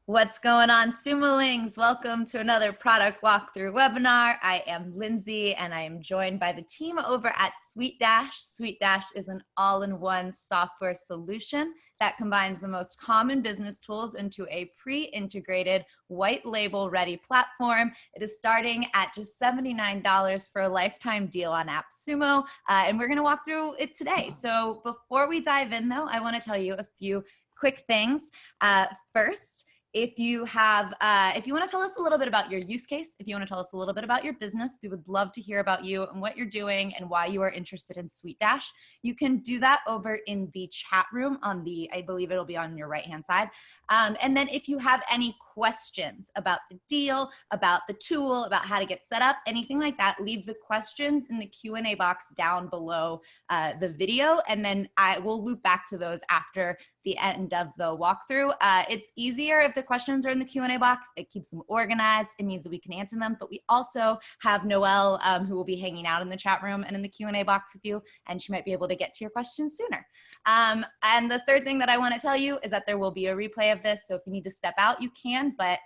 What's going on, Sumolings? Welcome to another product walkthrough webinar. I am Lindsay and I am joined by the team over at SuiteDash. SuiteDash is an all-in-one software solution that combines the most common business tools into a pre-integrated white label ready platform. It is starting at just $79 for a lifetime deal on AppSumo, and we're going to walk through it today. So before we dive in though, I want to tell you a few quick things. First, if you want to tell us a little bit about your use case, if you want to tell us a little bit about your business, we would love to hear about you and what you're doing and why you are interested in SuiteDash. You can do that over in the chat room I believe it'll be on your right-hand side. And then if you have any questions about the deal, about the tool, about how to get set up, anything like that, leave the questions in the Q&A box down below the video, and then I will loop back to those after the end of the walkthrough. It's easier if the questions are in the Q&A box. It keeps them organized. It means that we can answer them, but we also have Noelle who will be hanging out in the chat room and in the Q&A box with you, and she might be able to get to your questions sooner. And the third thing that I want to tell you is that there will be a replay of this, so if you need to step out, you can, but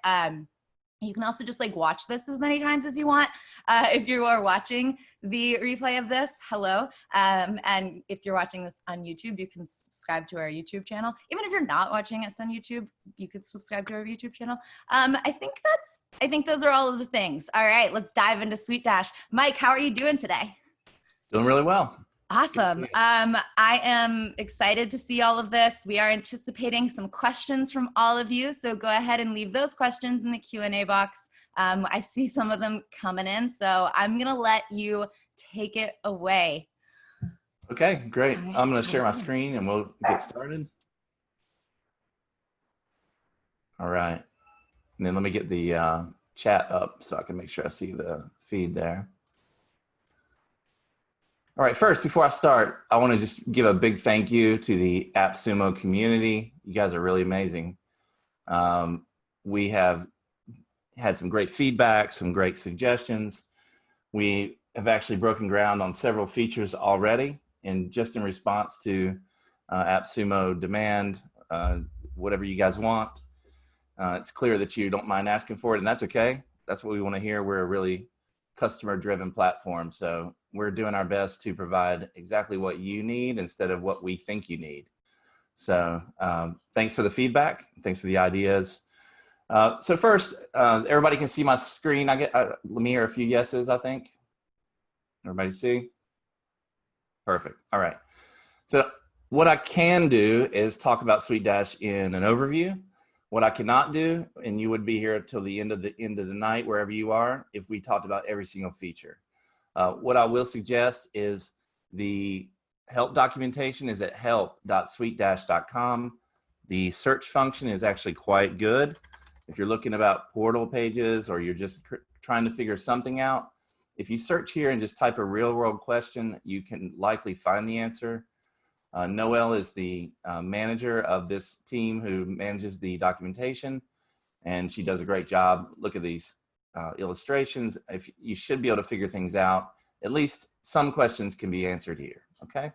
you can also just watch this as many times as you want. If you are watching the replay of this, hello. And if you're watching this on YouTube, you can subscribe to our YouTube channel. Even if you're not watching us on YouTube, you could subscribe to our YouTube channel. I think those are all of the things. All right, let's dive into SuiteDash. Mike, how are you doing today? Doing really well. Awesome. I am excited to see all of this. We are anticipating some questions from all of you, so go ahead and leave those questions in the Q&A box. I see some of them coming in, so I'm gonna let you take it away. Okay, great. I'm gonna share my screen and we'll get started. All right, and then let me get the chat up so I can make sure I see the feed there. All right, first, before I start, I want to just give a big thank you to the AppSumo community. You guys are really amazing. We have had some great feedback, some great suggestions. We have actually broken ground on several features already, and just in response to AppSumo demand, whatever you guys want. It's clear that you don't mind asking for it, and that's okay. That's what we want to hear. We're a really customer-driven platform, so we're doing our best to provide exactly what you need instead of what we think you need. So thanks for the feedback. Thanks for the ideas. So first, everybody can see my screen. Let me hear a few yeses, I think. Everybody see? Perfect. All right. So what I can do is talk about SuiteDash in an overview. What I cannot do, and you would be here till the end of the night, wherever you are, if we talked about every single feature. What I will suggest is the help documentation is at help.suitedash.com. The search function is actually quite good. If you're looking about portal pages or you're just trying to figure something out, if you search here and just type a real world question, you can likely find the answer. Noelle is the manager of this team who manages the documentation, and she does a great job. Look at these illustrations. If you should be able to figure things out, at least some questions can be answered here, okay?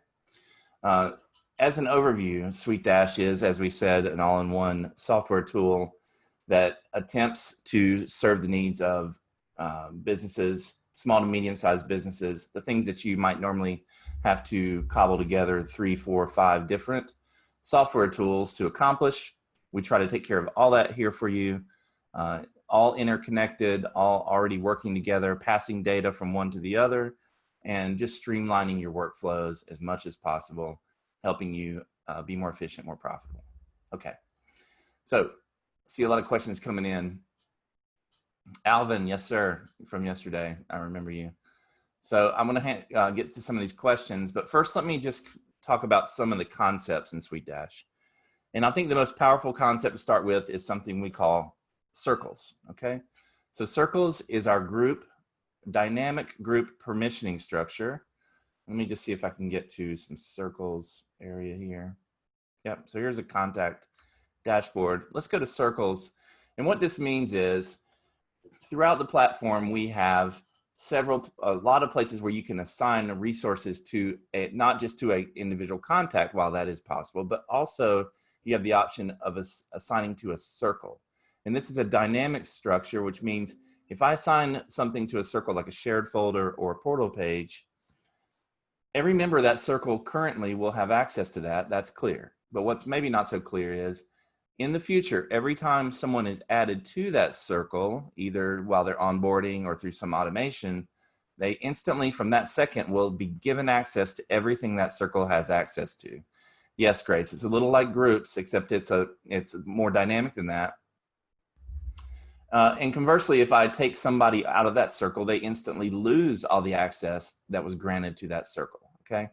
As an overview, SuiteDash is, as we said, an all-in-one software tool that attempts to serve the needs of businesses, small to medium-sized businesses, the things that you might normally have to cobble together 3, 4, 5 different software tools to accomplish. We try to take care of all that here for you, all interconnected, all already working together, passing data from one to the other, and just streamlining your workflows as much as possible, helping you be more efficient, more profitable. Okay, so see a lot of questions coming in. Alvin, yes sir, from yesterday, I remember you. So I'm gonna get to some of these questions, but first let me just talk about some of the concepts in SuiteDash. And I think the most powerful concept to start with is something we call circles, okay? So circles is our dynamic group permissioning structure. Let me just see if I can get to some circles area here. Yep, so here's a contact dashboard. Let's go to circles. And what this means is throughout the platform, we have a lot of places where you can assign resources to not just to an individual contact, while that is possible, but also you have the option of assigning to a circle. And this is a dynamic structure, which means if I assign something to a circle like a shared folder or a portal page, every member of that circle currently will have access to that. That's clear. But what's maybe not so clear is in the future, every time someone is added to that circle, either while they're onboarding or through some automation, they instantly from that second will be given access to everything that circle has access to. Yes, Grace, it's a little like groups, except it's more dynamic than that. And conversely, if I take somebody out of that circle, they instantly lose all the access that was granted to that circle, okay?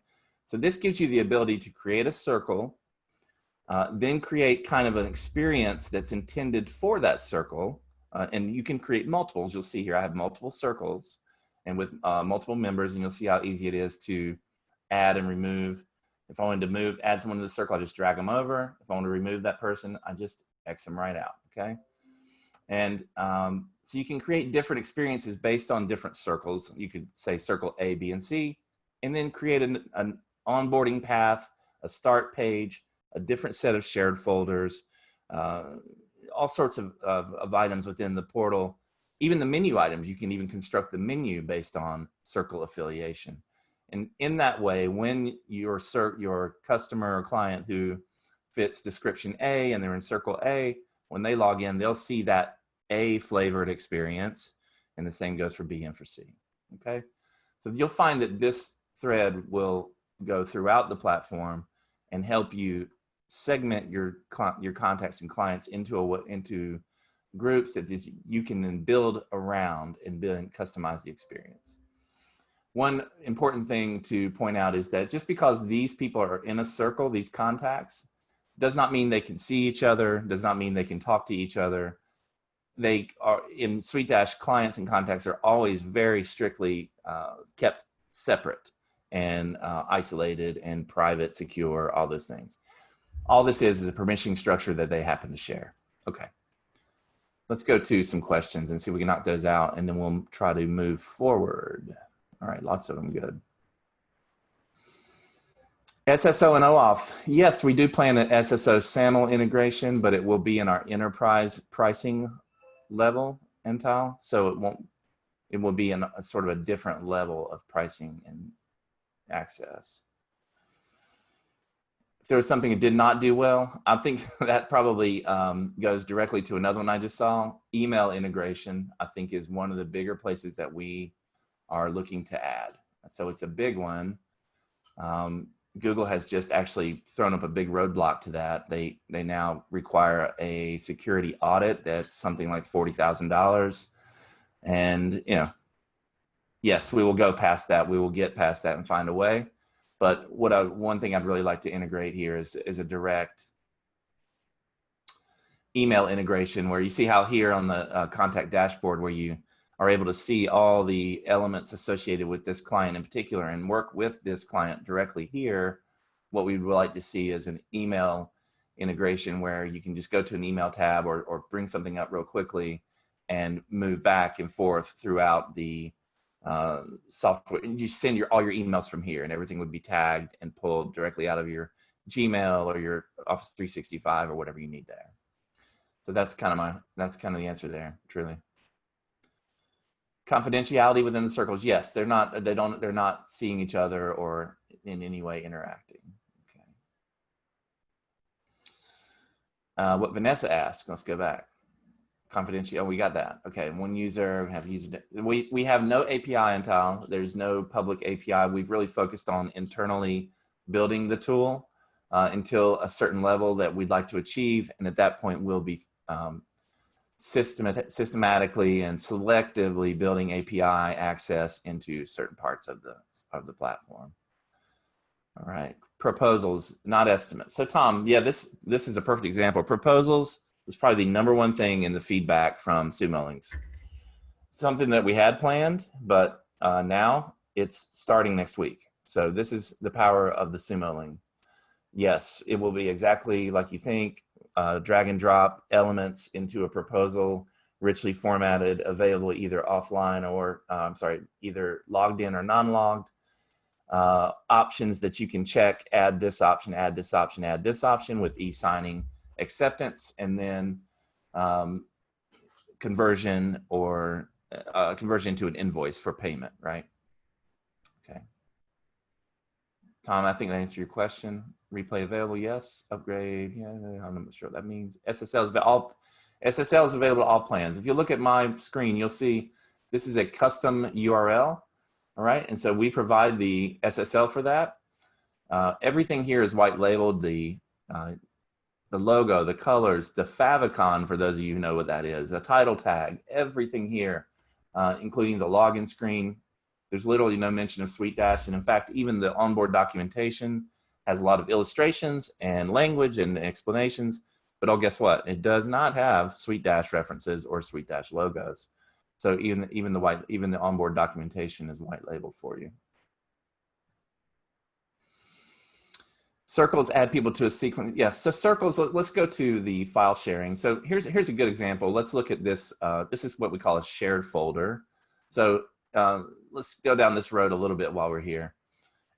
So this gives you the ability to create a circle, then create kind of an experience that's intended for that circle. And you can create multiples. You'll see here I have multiple circles and with multiple members, and you'll see how easy it is to add and remove. If I wanted to add someone to the circle, I just drag them over. If I want to remove that person, I just X them right out, okay? And so you can create different experiences based on different circles. You could say circle A, B, and C, and then create an onboarding path, a start page, a different set of shared folders, all sorts of items within the portal. Even the menu items, you can even construct the menu based on circle affiliation. And in that way, when your customer or client who fits description A and they're in circle A, when they log in, they'll see that A flavored experience, and the same goes for B and for C, okay? So you'll find that this thread will go throughout the platform and help you segment your contacts and clients into groups that you can then build around and customize the experience. One important thing to point out is that just because these people are in a circle, these contacts, does not mean they can see each other, does not mean they can talk to each other. They are in SuiteDash, clients and contacts are always very strictly kept separate and isolated and private, secure, all those things. All this is a permissioning structure that they happen to share. Okay, let's go to some questions and see if we can knock those out, and then we'll try to move forward. All right, lots of them good. SSO and OAuth. Yes, we do plan an SSO SAML integration, but it will be in our enterprise pricing level entile. So it will be in a sort of a different level of pricing and access. If there was something it did not do well, I think that probably goes directly to another one I just saw. Email integration, I think, is one of the bigger places that we are looking to add. So it's a big one. Google has just actually thrown up a big roadblock to that. They now require a security audit that's something like $40,000. And, you know, yes, we will go past that. We will get past that and find a way. But one thing I'd really like to integrate here is a direct email integration, where you see how here on the contact dashboard, where you are able to see all the elements associated with this client in particular and work with this client directly here. What we would like to see is an email integration where you can just go to an email tab or bring something up real quickly and move back and forth throughout the software. And you send all your emails from here, and everything would be tagged and pulled directly out of your Gmail or your Office 365 or whatever you need there. So that's kind of the answer there, truly. Confidentiality within the circles, yes, they're not seeing each other or in any way interacting. Okay. What Vanessa asked, let's go back. Confidentiality, oh, we got that. Okay, one user, we have no API until there's no public API. We've really focused on internally building the tool until a certain level that we'd like to achieve, and at that point we'll be systematically and selectively building API access into certain parts of the platform. All right, proposals, not estimates. So Tom, yeah, this is a perfect example. Proposals is probably the #1 thing in the feedback from Sumo Links. Something that we had planned, but now it's starting next week. So this is the power of the Sumo Link. Yes, it will be exactly like you think. Drag and drop elements into a proposal, richly formatted, available either offline or, either logged in or non-logged. Options that you can check, add this option, add this option, add this option with e-signing acceptance. And then conversion or conversion to an invoice for payment, right? Okay. Tom, I think that answered your question. Replay available, yes. Upgrade, yeah. I'm not sure what that means. SSL is available to all plans. If you look at my screen, you'll see this is a custom URL, all right? And so we provide the SSL for that. Everything here is white labeled. The logo, the colors, the favicon, for those of you who know what that is, a title tag, everything here, including the login screen. There's literally no mention of SuiteDash. And in fact, even the onboard documentation has a lot of illustrations and language and explanations. But oh, guess what? It does not have SuiteDash references or SuiteDash logos. So even the onboard documentation is white labeled for you. Circles add people to a sequence. Yeah, so circles, let's go to the file sharing. So here's a good example. Let's look at this. This is what we call a shared folder. So let's go down this road a little bit while we're here.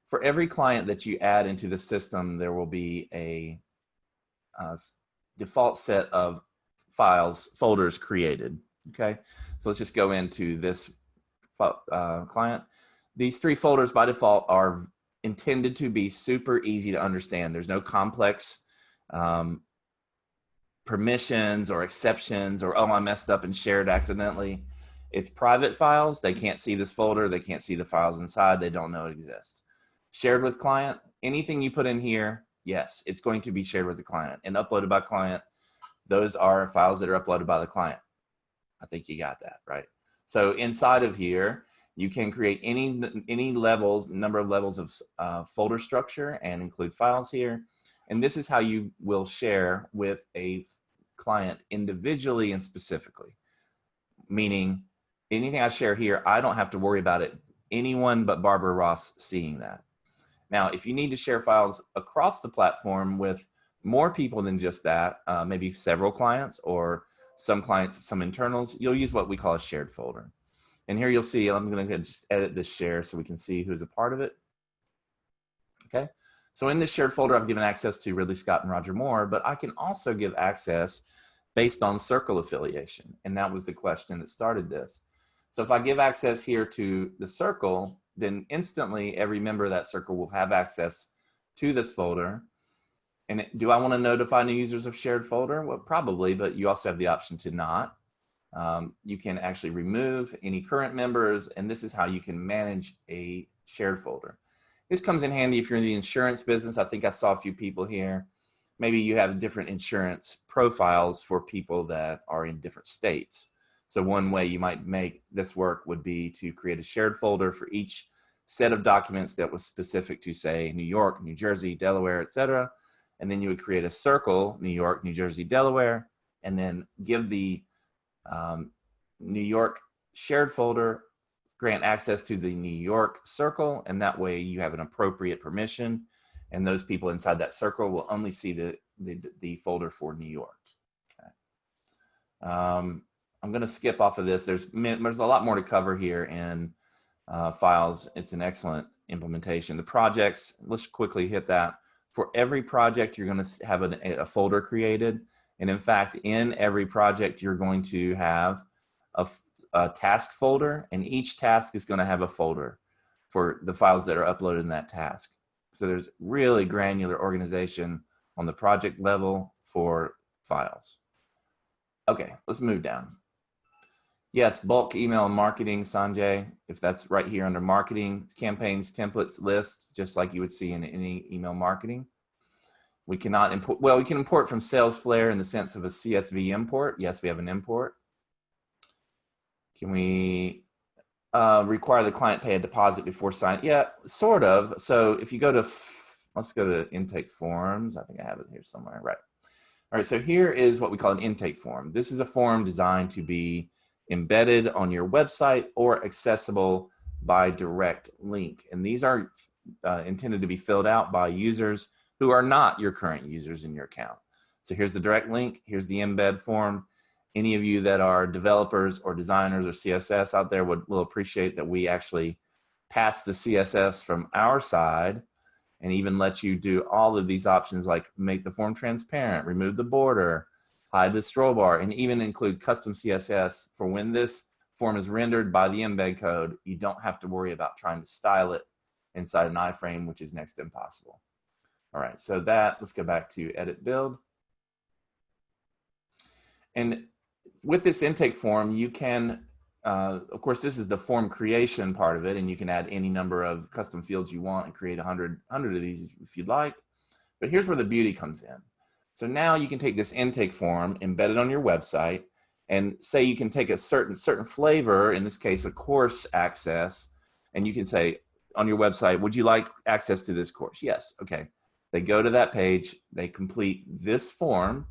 For every client that you add into the system, there will be a default set of folders created, okay? So let's just go into this client. These 3 folders by default are intended to be super easy to understand. There's no complex permissions or exceptions or, oh, I messed up and shared accidentally. It's private files. They can't see this folder. They can't see the files inside. They don't know it exists. Shared with client, anything you put in here, yes, it's going to be shared with the client and uploaded by client. Those are files that are uploaded by the client. I think you got that, right? So inside of here, you can create any levels, number of levels of folder structure and include files here. And this is how you will share with a client individually and specifically. Meaning anything I share here, I don't have to worry about anyone but Barbara Ross seeing that. Now, if you need to share files across the platform with more people than just that, maybe several clients or some clients, some internals, you'll use what we call a shared folder. And here you'll see, I'm going to just edit this share so we can see who's a part of it. Okay, so in this shared folder, I've given access to Ridley Scott and Roger Moore, but I can also give access based on circle affiliation. And that was the question that started this. So if I give access here to the circle, then instantly every member of that circle will have access to this folder. And do I want to notify new users of shared folder? Well, probably, but you also have the option to not. You can actually remove any current members, and this is how you can manage a shared folder. This comes in handy if you're in the insurance business. I think I saw a few people here. Maybe you have different insurance profiles for people that are in different states. So one way you might make this work would be to create a shared folder for each set of documents that was specific to, say, New York, New Jersey, Delaware, etc. And then you would create a circle, New York, New Jersey, Delaware, and then give the New York shared folder, grant access to the New York circle, and that way you have an appropriate permission, and those people inside that circle will only see the folder for New York. Okay. I'm going to skip off of this. There's a lot more to cover here in files. It's an excellent implementation. The projects, let's quickly hit that. For every project, you're going to have a folder created. And in fact, in every project, you're going to have a task folder, and each task is going to have a folder for the files that are uploaded in that task. So there's really granular organization on the project level for files. Okay, let's move down. Yes, bulk email and marketing, Sanjay, if that's right here under marketing, campaigns, templates, lists, just like you would see in any email marketing. We cannot import, well, we can import from SalesFlare in the sense of a CSV import. Yes, we have an import. Can we require the client pay a deposit before sign? Yeah, sort of. So if you go to, let's go to intake forms. I think I have it here somewhere, right? All right, so here is what we call an intake form. This is a form designed to be embedded on your website or accessible by direct link. And these are intended to be filled out by users who are not your current users in your account. So here's the direct link. Here's the embed form. Any of you that are developers or designers or CSS out there will appreciate that we actually pass the CSS from our side and even let you do all of these options like make the form transparent, remove the border, hide the scroll bar, and even include custom CSS for when this form is rendered by the embed code. You don't have to worry about trying to style it inside an iframe, which is next to impossible. All right, so let's go back to edit build. And with this intake form, you can, of course, this is the form creation part of it, and you can add any number of custom fields you want and create 100 of these if you'd like. But here's where the beauty comes in. So now you can take this intake form, embed it on your website, and say you can take a certain flavor, in this case, a course access, and you can say on your website, would you like access to this course? Yes, okay. They go to that page, they complete this form,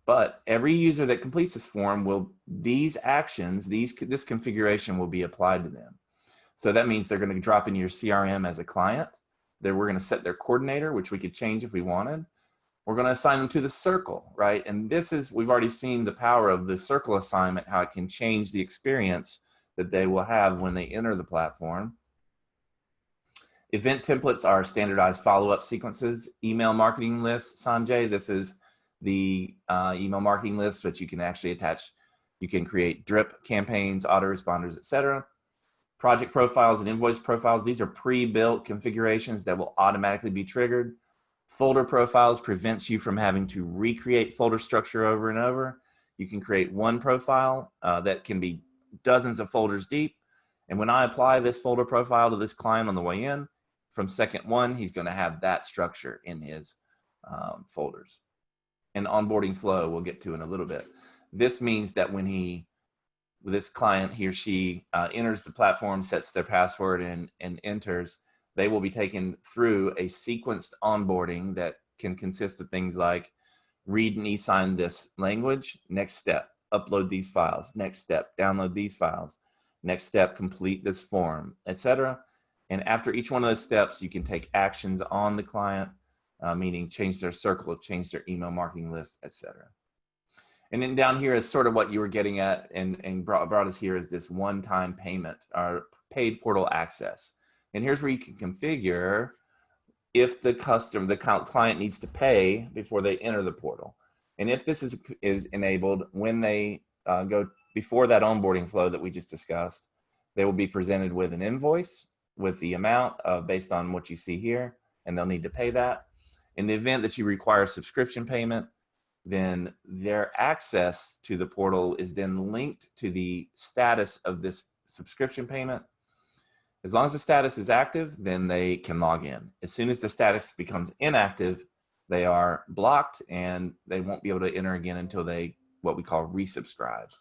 but every user that completes this form these actions, this configuration will be applied to them. So that means they're going to drop into your CRM as a client. We're going to set their coordinator, which we could change if we wanted. We're going to assign them to the circle, right? And we've already seen the power of the circle assignment, how it can change the experience that they will have when they enter the platform. Event templates are standardized follow-up sequences. Email marketing lists, Sanjay, this is the email marketing list, which you can actually attach. You can create drip campaigns, autoresponders, etc. Project profiles and invoice profiles, these are pre-built configurations that will automatically be triggered. Folder profiles prevents you from having to recreate folder structure over and over. You can create one profile that can be dozens of folders deep. And when I apply this folder profile to this client on the way in, from second one, he's going to have that structure in his folders. And onboarding flow we'll get to in a little bit. This means that when this client, he or she enters the platform, sets their password and enters, they will be taken through a sequenced onboarding that can consist of things like read and e-sign this language, next step, upload these files, next step, download these files, next step, complete this form, etc. And after each one of those steps, you can take actions on the client, meaning change their circle, change their email marketing list, etc. And then down here is sort of what you were getting at and brought us here is this one-time payment or paid portal access. And here's where you can configure if the client needs to pay before they enter the portal. And if this is enabled when they go before that onboarding flow that we just discussed, they will be presented with an invoice with the amount based on what you see here, and they'll need to pay that. In the event that you require subscription payment, then their access to the portal is then linked to the status of this subscription payment. As long as the status is active, then they can log in. As soon as the status becomes inactive, they are blocked and they won't be able to enter again until they, what we call resubscribe.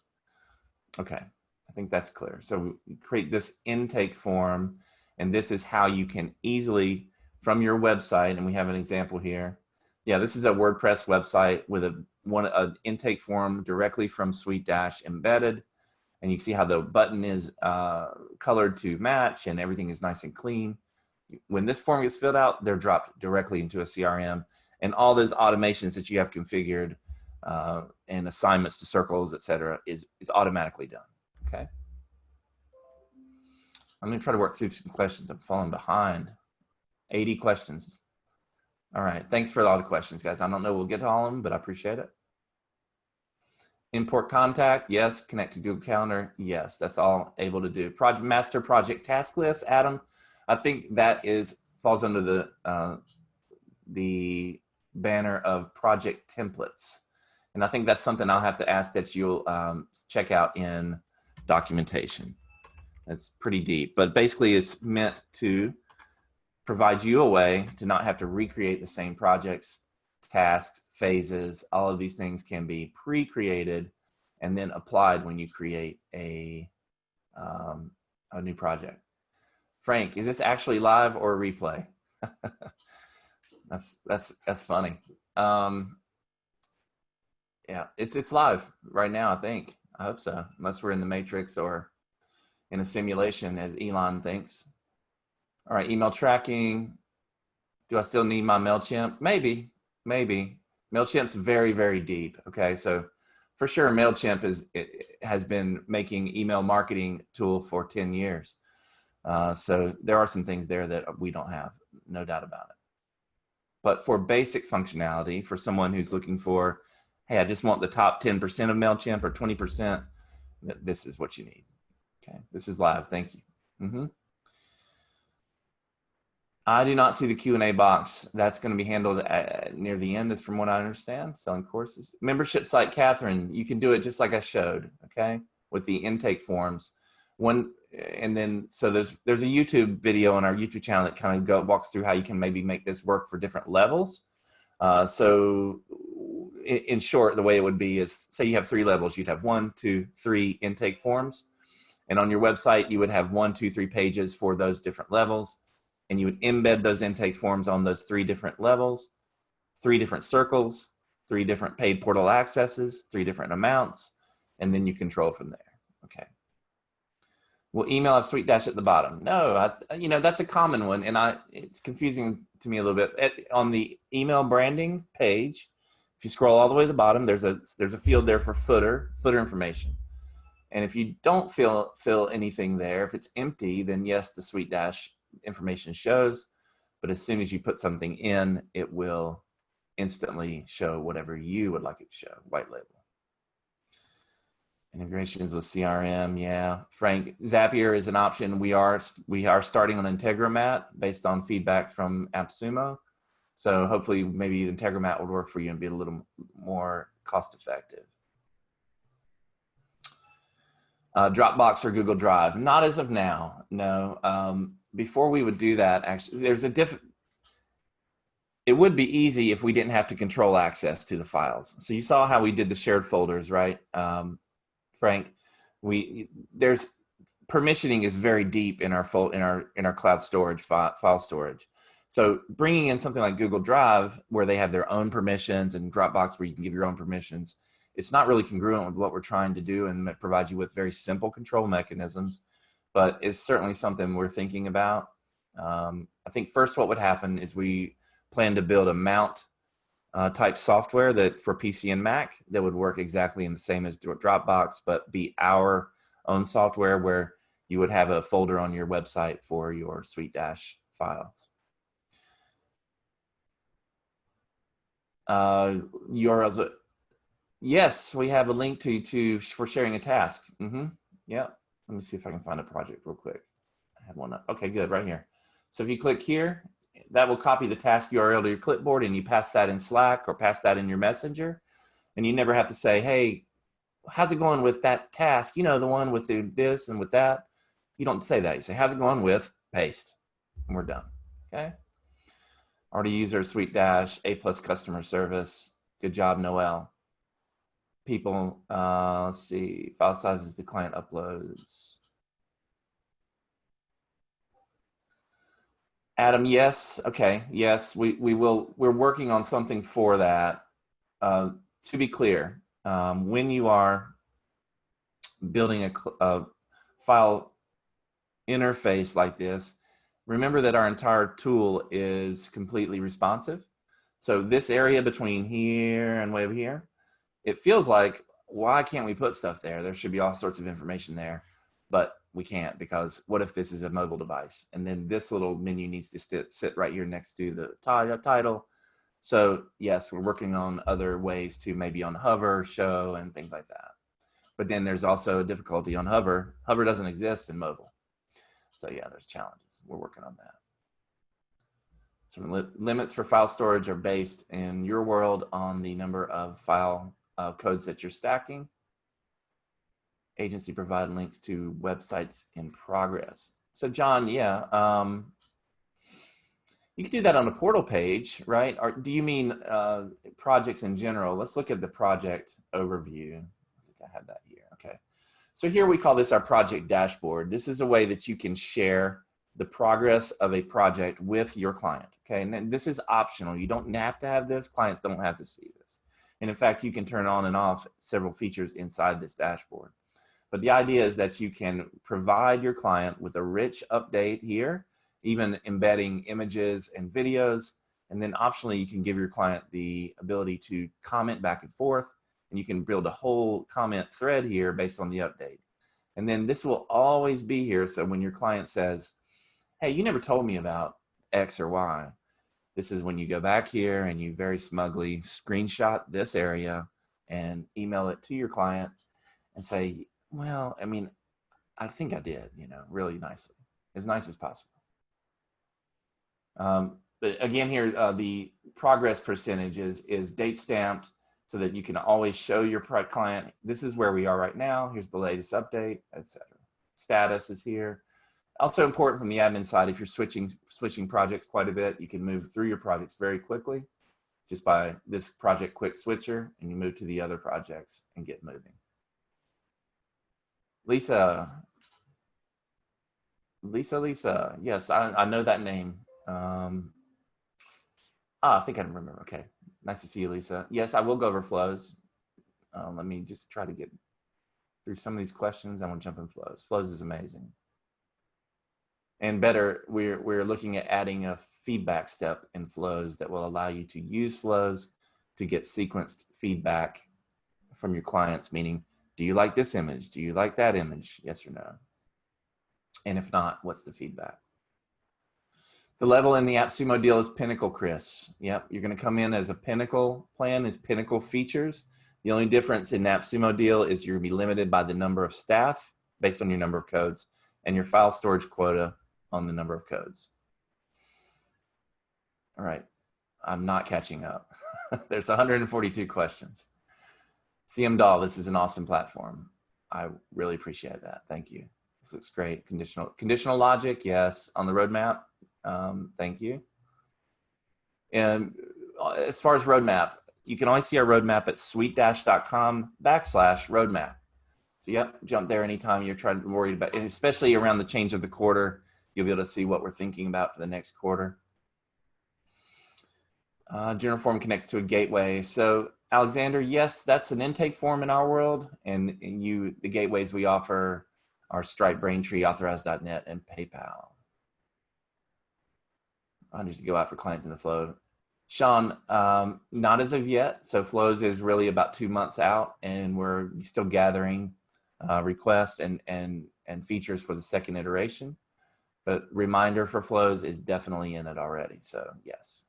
Okay, I think that's clear. So we create this intake form, and this is how you can easily, from your website, and we have an example here. Yeah, this is a WordPress website with an intake form directly from SuiteDash embedded. And you can see how the button is colored to match and everything is nice and clean. When this form gets filled out, they're dropped directly into a CRM, and all those automations that you have configured and assignments to circles, etc., is automatically done. Okay. I'm going to try to work through some questions. I'm falling behind. 80 questions. All right. Thanks for all the questions, guys. I don't know we'll get to all of them, but I appreciate it. Import contact, yes. Connect to Google Calendar, yes. That's all able to do. Project master project task list, Adam. I think that falls under the banner of project templates, and I think that's something I'll have to ask that you'll check out in documentation. It's pretty deep, but basically it's meant to provide you a way to not have to recreate the same projects, tasks, phases. All of these things can be pre-created and then applied when you create a new project. Frank, is this actually live or a replay? That's funny. Yeah, it's live right now, I think. I hope so, unless we're in the Matrix or in a simulation, as Elon thinks. All right, email tracking. Do I still need my MailChimp? Maybe. MailChimp's very, very deep. Okay, so for sure, MailChimp has been making email marketing tool for 10 years. So there are some things there that we don't have, no doubt about it. But for basic functionality, for someone who's looking for hey, I just want the top 10% of MailChimp or 20%, this is what you need. Okay, this is live. Thank you. I do not see the Q&A box. That's going to be handled near the end, is from what I understand. Selling courses. Membership site, Catherine, you can do it just like I showed, okay, with the intake forms. And then, so there's a YouTube video on our YouTube channel that kind of walks through how you can maybe make this work for different levels. So in short, the way it would be is, say you have 3 levels. You'd have 1, 2, 3 intake forms. And on your website, you would have 1, 2, 3 pages for those different levels. And you would embed those intake forms on those 3 different levels, 3 different circles, 3 different paid portal accesses, 3 different amounts, and then you control from there. Okay. Will email have SuiteDash at the bottom? No, you know, that's a common one, and it's confusing to me a little bit. On the email branding page, if you scroll all the way to the bottom, there's a field there for footer information. And if you don't fill anything there, if it's empty, then yes, the SuiteDash information shows, but as soon as you put something in, it will instantly show whatever you would like it to show, white label. Integrations with CRM, yeah. Frank, Zapier is an option. We are starting on Integromat based on feedback from AppSumo. So hopefully maybe Integromat would work for you and be a little more cost effective. Dropbox or Google Drive? Not as of now, no. Before we would do that, actually, it would be easy if we didn't have to control access to the files. So you saw how we did the shared folders, right? Frank, permissioning is very deep in our cloud storage, file storage. So bringing in something like Google Drive, where they have their own permissions, and Dropbox, where you can give your own permissions, it's not really congruent with what we're trying to do, and it provides you with very simple control mechanisms. But it's certainly something we're thinking about. I think first what would happen is we plan to build a mount type software that for PC and Mac that would work exactly in the same as Dropbox, but be our own software where you would have a folder on your website for your SuiteDash files. URLs. Yes, we have a link for sharing a task. Yeah. Let me see if I can find a project real quick. I had one up. Okay, good, right here. So if you click here, that will copy the task URL to your clipboard, and you pass that in Slack or pass that in your Messenger. And you never have to say, hey, how's it going with that task? You know, the one with this and with that. You don't say that. You say, how's it going with paste? And we're done, okay? Already user SuiteDash, A+ customer service. Good job, Noel. People, let's see, file sizes the client uploads. Adam, yes, okay, yes, we will. We're working on something for that. To be clear, when you are building a file interface like this, remember that our entire tool is completely responsive. So this area between here and way over here, it feels like, why can't we put stuff there? There should be all sorts of information there, but we can't, because what if this is a mobile device? And then this little menu needs to sit right here next to the title. So yes, we're working on other ways to maybe on hover, show, and things like that. But then there's also a difficulty on hover. Hover doesn't exist in mobile. So yeah, there's challenges. We're working on that. So limits for file storage are based in your world on the number of file codes that you're stacking. Agency provide links to websites in progress. So John, yeah, you could do that on a portal page, right? Or do you mean projects in general? Let's look at the project overview. I think I have that here, okay. So here we call this our project dashboard. This is a way that you can share the progress of a project with your client, okay? And then this is optional. You don't have to have this. Clients don't have to see this. And in fact, you can turn on and off several features inside this dashboard. But the idea is that you can provide your client with a rich update here, even embedding images and videos. And then optionally, you can give your client the ability to comment back and forth, and you can build a whole comment thread here based on the update. And then this will always be here. So when your client says, hey, you never told me about X or Y, this is when you go back here and you very smugly screenshot this area, and email it to your client and say, well, I mean, I think I did, you know, really nicely, as nice as possible. But again, here, the progress percentage is date stamped so that you can always show your client, this is where we are right now. Here's the latest update, etc. Status is here. Also important from the admin side, if you're switching projects quite a bit, you can move through your projects very quickly just by this project quick switcher, and you move to the other projects and get moving. Lisa, yes, I know that name. I think I remember. Okay, nice to see you, Lisa. Yes, I will go over flows. Let me just try to get through some of these questions. I want to jump in flows. Flows is amazing. And better, we're looking at adding a feedback step in flows that will allow you to use flows to get sequenced feedback from your clients, meaning, do you like this image? Do you like that image? Yes or no? And if not, what's the feedback? The level in the AppSumo deal is Pinnacle, Chris. Yep, you're gonna come in as a Pinnacle plan, is Pinnacle features. The only difference in the AppSumo deal is you're gonna be limited by the number of staff based on your number of codes and your file storage quota on the number of codes. All right, I'm not catching up. There's 142 questions. CM Doll, this is an awesome platform. I really appreciate that. Thank you. This looks great. Conditional logic, yes. On the roadmap, thank you. And as far as roadmap, you can always see our roadmap at suitedash.com/roadmap. So yep, jump there anytime you're worried about, and especially around the change of the quarter, you'll be able to see what we're thinking about for the next quarter. General form connects to a gateway. So Alexander, yes, that's an intake form in our world, and the gateways we offer are Stripe, Braintree, Authorize.net, and PayPal. I'll just go out for clients in the flow. Sean, not as of yet. So flows is really about 2 months out, and we're still gathering requests and features for the second iteration. But reminder for flows is definitely in it already. So yes.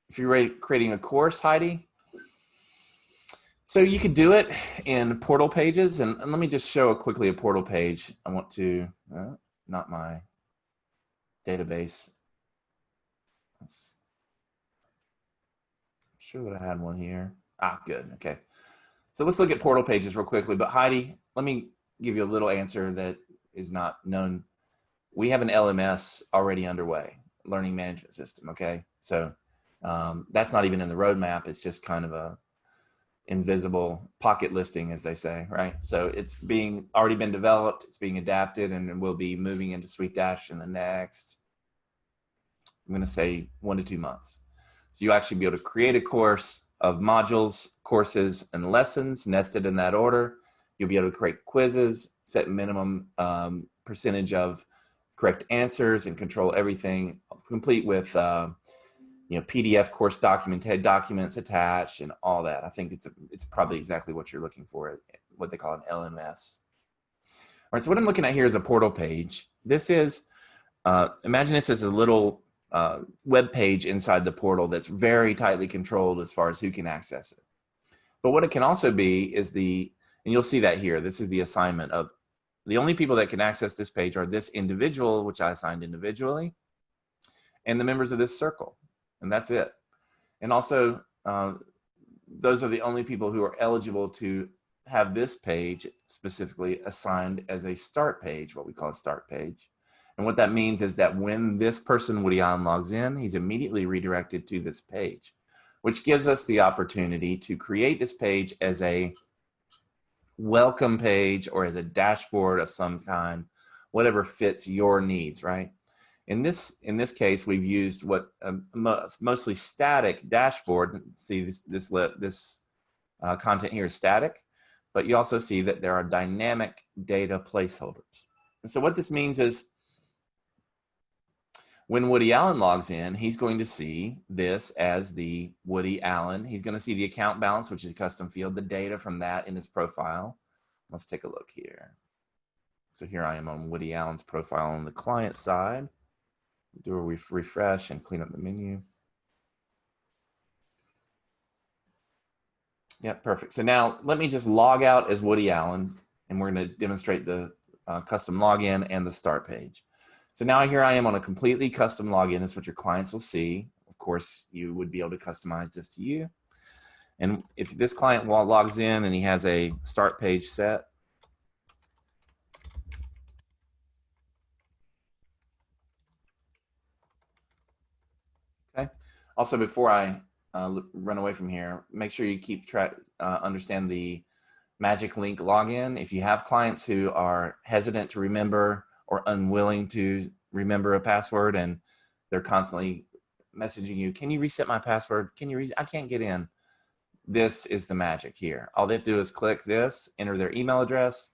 If you're creating a course, Heidi, so you could do it in portal pages. And let me just show quickly a portal page. I want to, not my database. I'm sure that I had one here. Ah, good, okay. So let's look at portal pages real quickly. But Heidi, let me give you a little answer that is not known. We have an LMS already underway, learning management system, okay? So that's not even in the roadmap. It's just kind of a invisible pocket listing, as they say, right? So it's already been developed, it's being adapted, and we'll be moving into SuiteDash in the next, I'm gonna say 1 to 2 months. So you'll actually be able to create a course of modules, courses, and lessons nested in that order. You'll be able to create quizzes, set minimum percentage of correct answers, and control everything, complete with PDF course documents attached and all that. I think it's probably exactly what you're looking for, what they call an LMS. All right, so what I'm looking at here is a portal page. This is, imagine this as a little web page inside the portal that's very tightly controlled as far as who can access it. But what it can also be is and you'll see that here, this is the assignment of the only people that can access this page are this individual, which I assigned individually, and the members of this circle. And that's it. And also, those are the only people who are eligible to have this page specifically assigned as a start page, what we call a start page. And what that means is that when this person, Woody Allen, logs in, he's immediately redirected to this page, which gives us the opportunity to create this page as a welcome page or as a dashboard of some kind, whatever fits your needs, right? In this case, we've used what mostly static dashboard. See this content here is static, but you also see that there are dynamic data placeholders. And so what this means is when Woody Allen logs in, he's going to see this as the Woody Allen. He's going to see the account balance, which is a custom field, the data from that in his profile. Let's take a look here. So here I am on Woody Allen's profile on the client side. Do a refresh and clean up the menu. Yeah, perfect. So now let me just log out as Woody Allen, and we're going to demonstrate the custom login and the start page. So now here I am on a completely custom login. This is what your clients will see. Of course, you would be able to customize this to you. And if this client logs in and he has a start page set, okay. Also, before I run away from here, make sure you keep track, understand the magic link login. If you have clients who are hesitant to remember or unwilling to remember a password and they're constantly messaging you, can you reset my password? Can you I can't get in. This is the magic here. All they have to do is click this, enter their email address.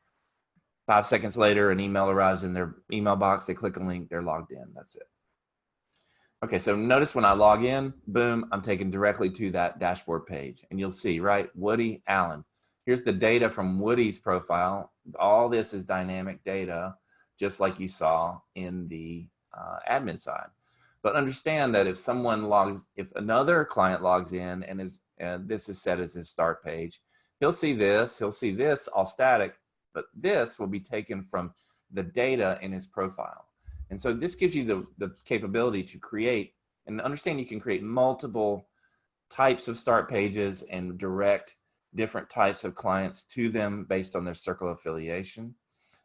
5 seconds later, an email arrives in their email box. They click a link, they're logged in. That's it. Okay, so notice when I log in, boom, I'm taken directly to that dashboard page. And you'll see, right, Woody Allen. Here's the data from Woody's profile. All this is dynamic data, just like you saw in the admin side. But understand that if another client logs in and this is set as his start page, he'll see this all static, but this will be taken from the data in his profile. And so this gives you the capability to create, and understand you can create multiple types of start pages and direct different types of clients to them based on their circle affiliation.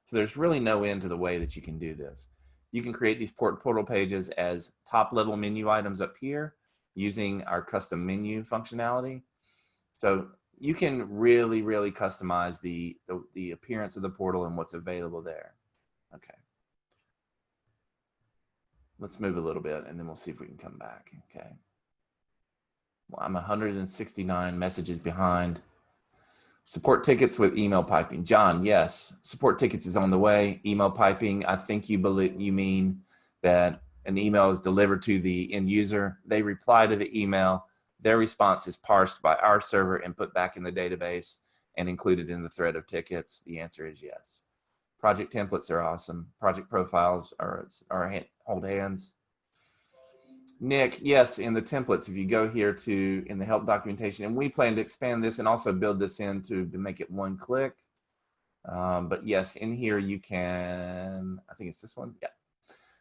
So there's really no end to the way that you can do this. You can create these portal pages as top level menu items up here using our custom menu functionality. So you can really, really customize the appearance of the portal and what's available there. Okay. Let's move a little bit and then we'll see if we can come back. Okay. Well, I'm 169 messages behind. Support tickets with email piping. John, yes, support tickets is on the way. Email piping, I think you mean that an email is delivered to the end user. They reply to the email. Their response is parsed by our server and put back in the database and included in the thread of tickets. The answer is yes. Project templates are awesome. Project profiles are hold hands. Nick, yes, in the templates, if you go here in the help documentation, and we plan to expand this and also build this in to make it one click. But yes, in here you can, I think it's this one. Yeah.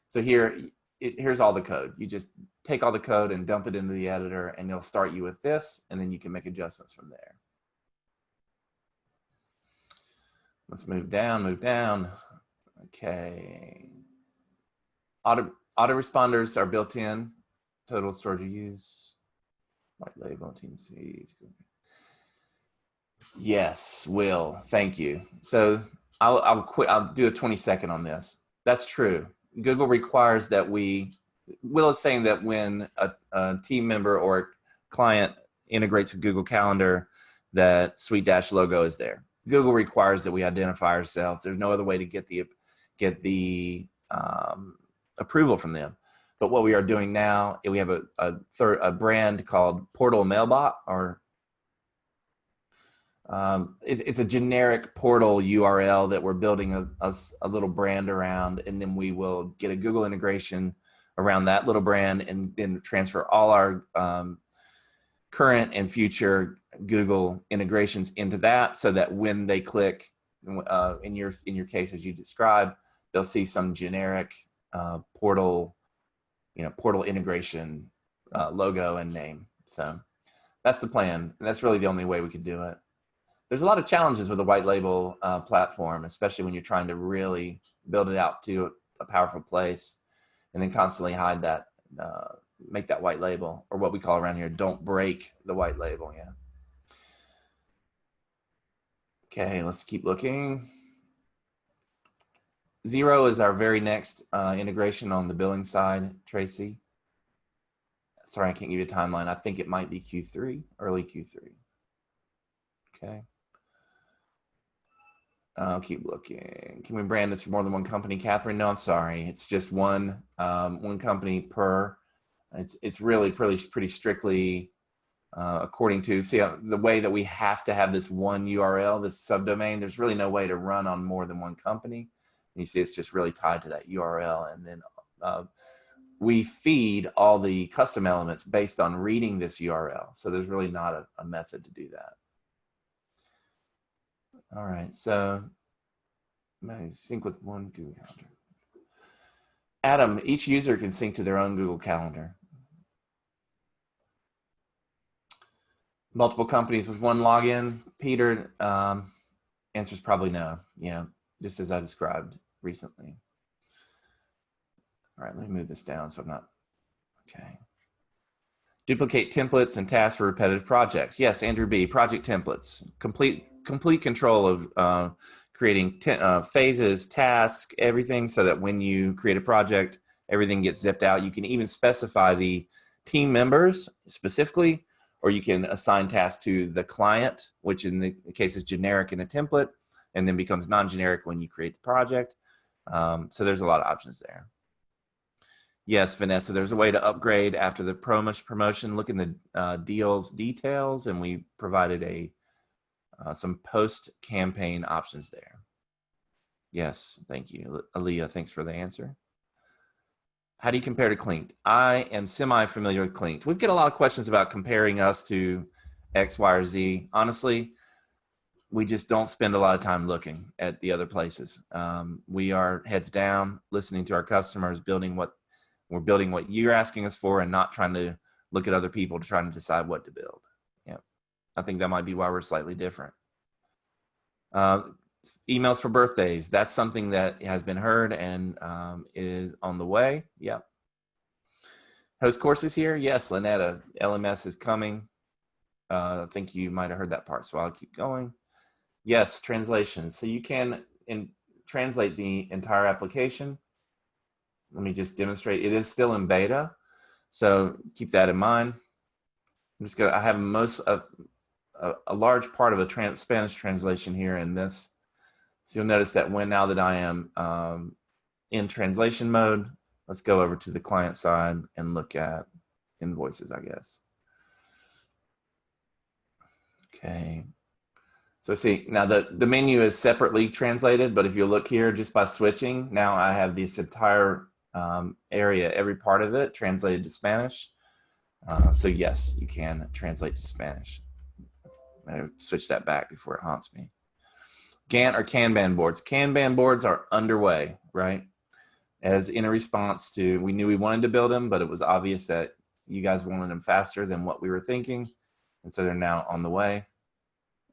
So here's all the code. You just take all the code and dump it into the editor and it'll start you with this, and then you can make adjustments from there. Let's move down, Okay. Autoresponders are built in. Total storage use. White label, team C's. Yes, Will. Thank you. So I'll do a 20-second on this. That's true. Google requires that Will is saying that when a team member or client integrates with Google Calendar, that SuiteDash logo is there. Google requires that we identify ourselves. There's no other way to get the approval from them. But what we are doing now, we have a brand called Portal Mailbot, or it's a generic portal URL that we're building a little brand around, and then we will get a Google integration around that little brand and then transfer all our current and future Google integrations into that, so that when they click, in your case as you described, they'll see some generic portal integration logo and name. So that's the plan, and that's really the only way we could do it. There's a lot of challenges with a white label platform, especially when you're trying to really build it out to a powerful place, and then constantly hide that, make that white label, or what we call around here, don't break the white label. Yeah. Okay, let's keep looking. Xero is our very next integration on the billing side, Tracy. Sorry, I can't give you a timeline. I think it might be Q3, early Q3. Okay. I'll keep looking. Can we brand this for more than one company, Catherine? No, I'm sorry. It's just one company per. It's really pretty strictly according to the way that we have to have this one URL, this subdomain. There's really no way to run on more than one company. And you see, it's just really tied to that URL, and then we feed all the custom elements based on reading this URL. So there's really not a method to do that. All right, so sync with one Google Calendar. Adam, each user can sync to their own Google Calendar. Multiple companies with one login. Peter, answer's probably no. Yeah, just as I described recently. All right, let me move this down so I'm not, okay. Duplicate templates and tasks for repetitive projects. Yes, Andrew B, project templates. Complete control of creating phases, tasks, everything, so that when you create a project, everything gets zipped out. You can even specify the team members specifically, or you can assign tasks to the client, which in the case is generic in a template, and then becomes non-generic when you create the project. So there's a lot of options there. Yes, Vanessa, there's a way to upgrade after the promotion. Look in the deals details, and we provided some post-campaign options there. Yes, thank you. Aaliyah, thanks for the answer. How do you compare to Clinked? I am semi-familiar with Clinked. We get a lot of questions about comparing us to X, Y, or Z. Honestly, we just don't spend a lot of time looking at the other places. We are heads down, listening to our customers, we're building what you're asking us for, and not trying to look at other people to try to decide what to build. Yeah, I think that might be why we're slightly different. Emails for birthdays. That's something that has been heard and is on the way. Yeah. Host courses here. Yes, Lynetta, LMS is coming. I think you might have heard that part, so I'll keep going. Yes, translation. So you can translate the entire application. Let me just demonstrate. It is still in beta, so keep that in mind. I have a large part of a Spanish translation here in this. So you'll notice that now that I am in translation mode, let's go over to the client side and look at invoices, I guess. Okay. So see, now the menu is separately translated, but if you look here, just by switching, now I have this entire area, every part of it translated to Spanish. So yes, you can translate to Spanish. I'm going to switch that back before it haunts me. Gantt or Kanban boards. Kanban boards are underway, right? As in a response to, we knew we wanted to build them, but it was obvious that you guys wanted them faster than what we were thinking. And so they're now on the way.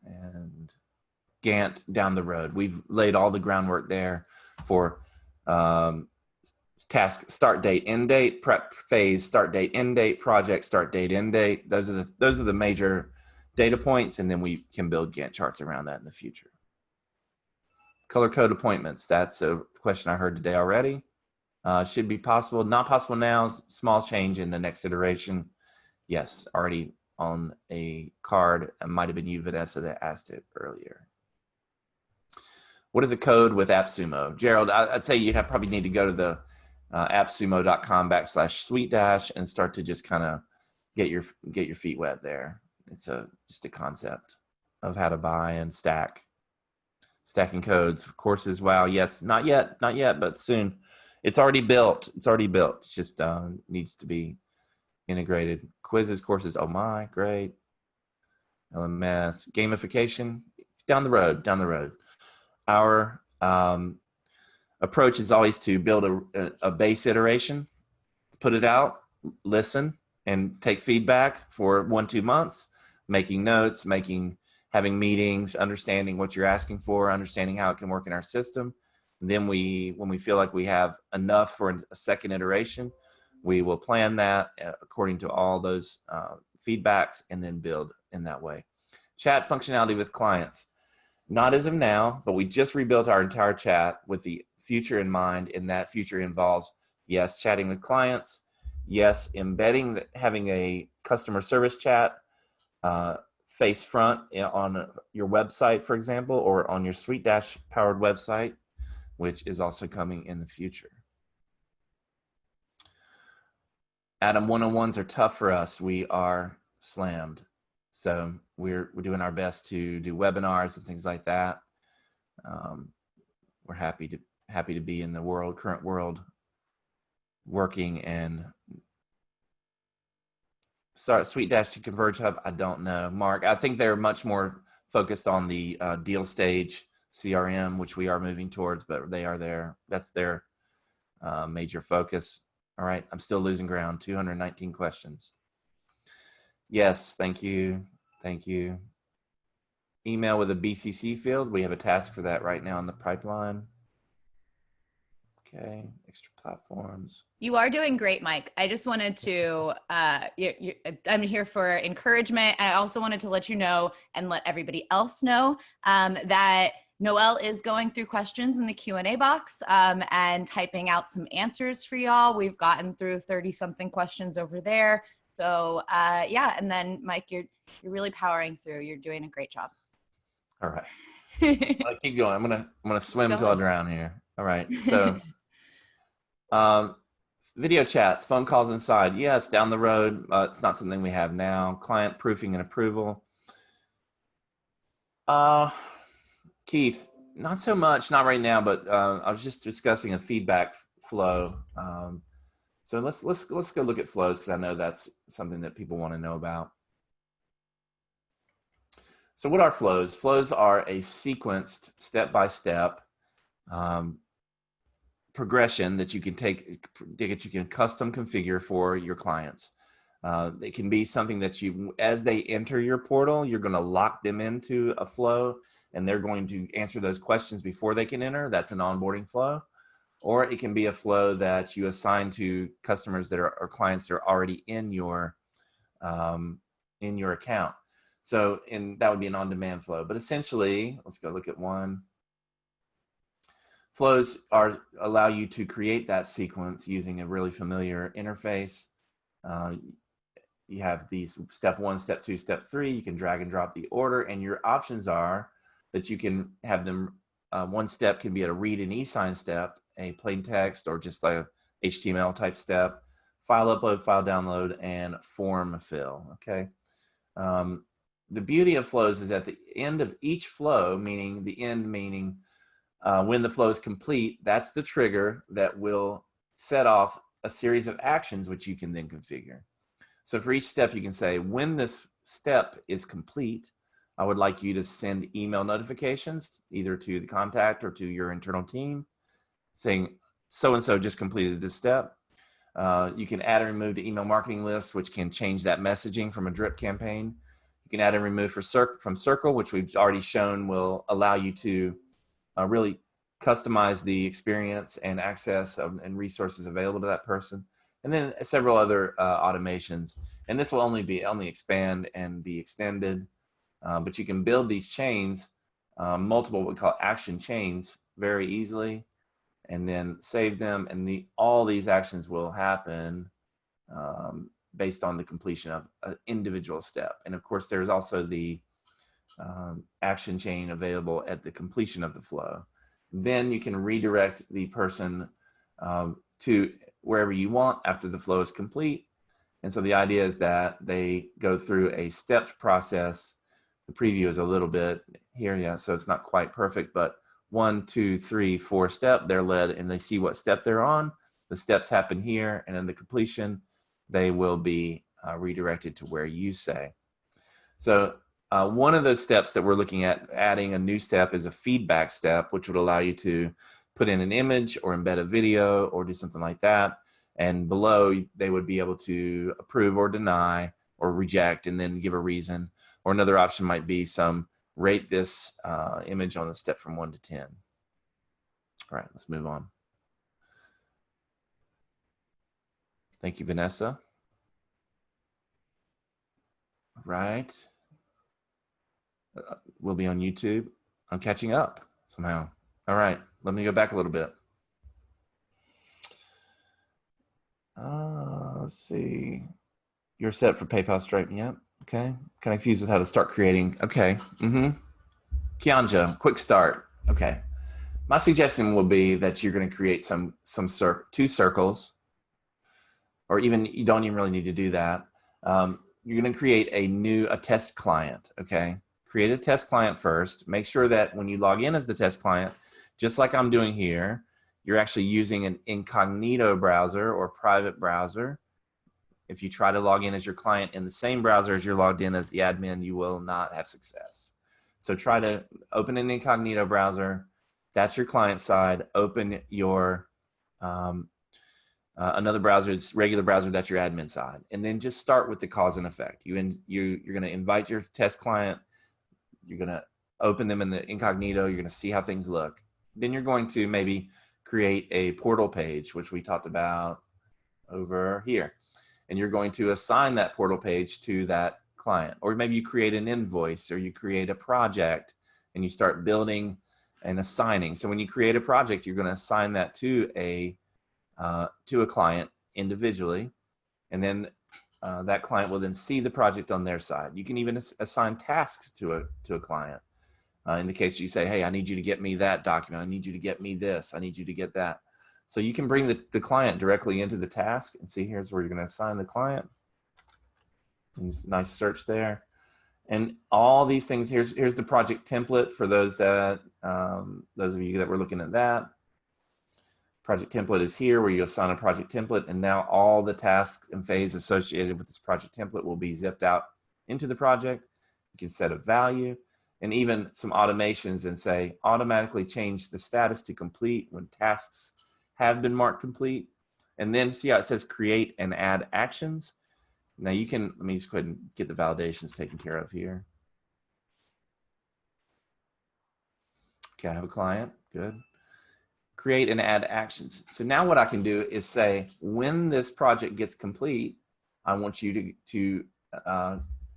And Gantt down the road. We've laid all the groundwork there for task start date, end date, prep phase, start date, end date, project start date, end date. Those are the major data points, and then we can build Gantt charts around that in the future. Color code appointments. That's a question I heard today already. Should be possible. Not possible now. Small change in the next iteration. Yes, already on a card. It might have been you, Vanessa, that asked it earlier. What is a code with AppSumo? Gerald, I'd say you probably need to go to the appsumo.com/SuiteDash and start to just kind of get your feet wet there. It's just a concept of how to buy and stacking codes, courses. Wow, yes, not yet, but soon. It's already built. It just needs to be integrated. Quizzes, courses. Oh my, great. LMS, gamification, down the road. Our approach is always to build a base iteration, put it out, listen, and take feedback for 1-2 months, making notes, having meetings, understanding what you're asking for, understanding how it can work in our system. And then when we feel like we have enough for a second iteration, we will plan that according to all those feedbacks and then build in that way. Chat functionality with clients. Not as of now, but we just rebuilt our entire chat with the future in mind, and that future involves, yes, chatting with clients, yes, having a customer service chat face front on your website, for example, or on your SuiteDash powered website, which is also coming in the future. Adam, one-on-ones are tough for us. We are slammed. So we're doing our best to do webinars and things like that. We're happy to be in the current world, working. And sorry, SuiteDash to Converge Hub, I don't know. Mark, I think they're much more focused on the deal stage CRM, which we are moving towards, but they are there. That's their major focus. All right, I'm still losing ground. 219 questions. Yes, thank you. Thank you. Email with a BCC field. We have a task for that right now in the pipeline. Okay, extra platforms. You are doing great, Mike. I just wanted to, I'm here for encouragement. I also wanted to let you know and let everybody else know that Noelle is going through questions in the Q&A box and typing out some answers for y'all. We've gotten through 30-something questions over there. So yeah, and then Mike, you're really powering through. You're doing a great job. All right. I'll keep going. I'm gonna swim till I drown here. All right. So video chats, phone calls inside. Yes, down the road. It's not something we have now. Client proofing and approval. Keith, not so much, not right now, but I was just discussing a feedback flow. So let's go look at flows, because I know that's something that people want to know about. So what are flows? Flows are a sequenced step-by-step progression that you can take, that you can custom configure for your clients. It can be something that you, as they enter your portal, you're going to lock them into a flow, and they're going to answer those questions before they can enter. That's an onboarding flow. Or it can be a flow that you assign to customers that are, or clients that are already in your account. So, and that would be an on-demand flow. But essentially, let's go look at one. Flows allow you to create that sequence using a really familiar interface. You have these step 1, step 2, step 3. You can drag and drop the order, and your options are that you can have them. One step can be a read and e-sign step, a plain text, or just like a HTML type step, file upload, file download, and form fill. Okay. The beauty of flows is at the end of each flow, meaning the end, meaning when the flow is complete, that's the trigger that will set off a series of actions which you can then configure. So for each step, you can say, when this step is complete, I would like you to send email notifications either to the contact or to your internal team saying, so-and-so just completed this step. You can add and remove the email marketing list, which can change that messaging from a drip campaign. You can add and remove from Circle, which we've already shown will allow you to really customize the experience and access and resources available to that person. And then several other automations. And this will only expand and be extended. But you can build these chains, multiple what we call action chains, very easily, and then save them. And all these actions will happen based on the completion of an individual step. And of course, there's also the action chain available at the completion of the flow. Then you can redirect the person to wherever you want after the flow is complete. And so the idea is that they go through a stepped process. The preview is a little bit here, yeah, so it's not quite perfect, but 1, 2, 3, 4 step, they're led and they see what step they're on. The steps happen here, and in the completion, they will be redirected to where you say. So one of those steps that we're looking at adding a new step is a feedback step, which would allow you to put in an image or embed a video or do something like that. And below, they would be able to approve or deny or reject and then give a reason. Or another option might be rate this image on a step from 1 to 10. All right, let's move on. Thank you, Vanessa. All right. We'll be on YouTube. I'm catching up somehow. All right, let me go back a little bit. Let's see. You're set for PayPal Stripe. Yep. Okay. Kind of confused with how to start creating. Okay. Kianja, quick start. Okay. My suggestion will be that you're going to create two circles, or even you don't even really need to do that. You're going to create a test client. Okay. Create a test client first. Make sure that when you log in as the test client, just like I'm doing here, you're actually using an incognito browser or private browser. If you try to log in as your client in the same browser as you're logged in as the admin, you will not have success. So try to open an incognito browser. That's your client side. Open your another browser, it's regular browser, that's your admin side. And then just start with the cause and effect. You're going to invite your test client. You're going to open them in the incognito. You're going to see how things look. Then you're going to maybe create a portal page, which we talked about over here. And you're going to assign that portal page to that client. Or maybe you create an invoice, or you create a project and you start building and assigning. So when you create a project, you're going to assign that to a client individually, and then that client will then see the project on their side. You can even assign tasks to a client. In the case you say, hey, I need you to get me that document. I need you to get me this. I need you to get that. So you can bring the client directly into the task, and see, here's where you're going to assign the client. Nice search there. And all these things, here's the project template for those of you that were looking at that. Project template is here, where you assign a project template, and now all the tasks and phase associated with this project template will be zipped out into the project. You can set a value and even some automations and say automatically change the status to complete when tasks have been marked complete. And then see how it says create and add actions. Now you can, let me just go ahead and get the validations taken care of here. Okay, I have a client, good. Create and add actions. So now what I can do is say, when this project gets complete, I want you to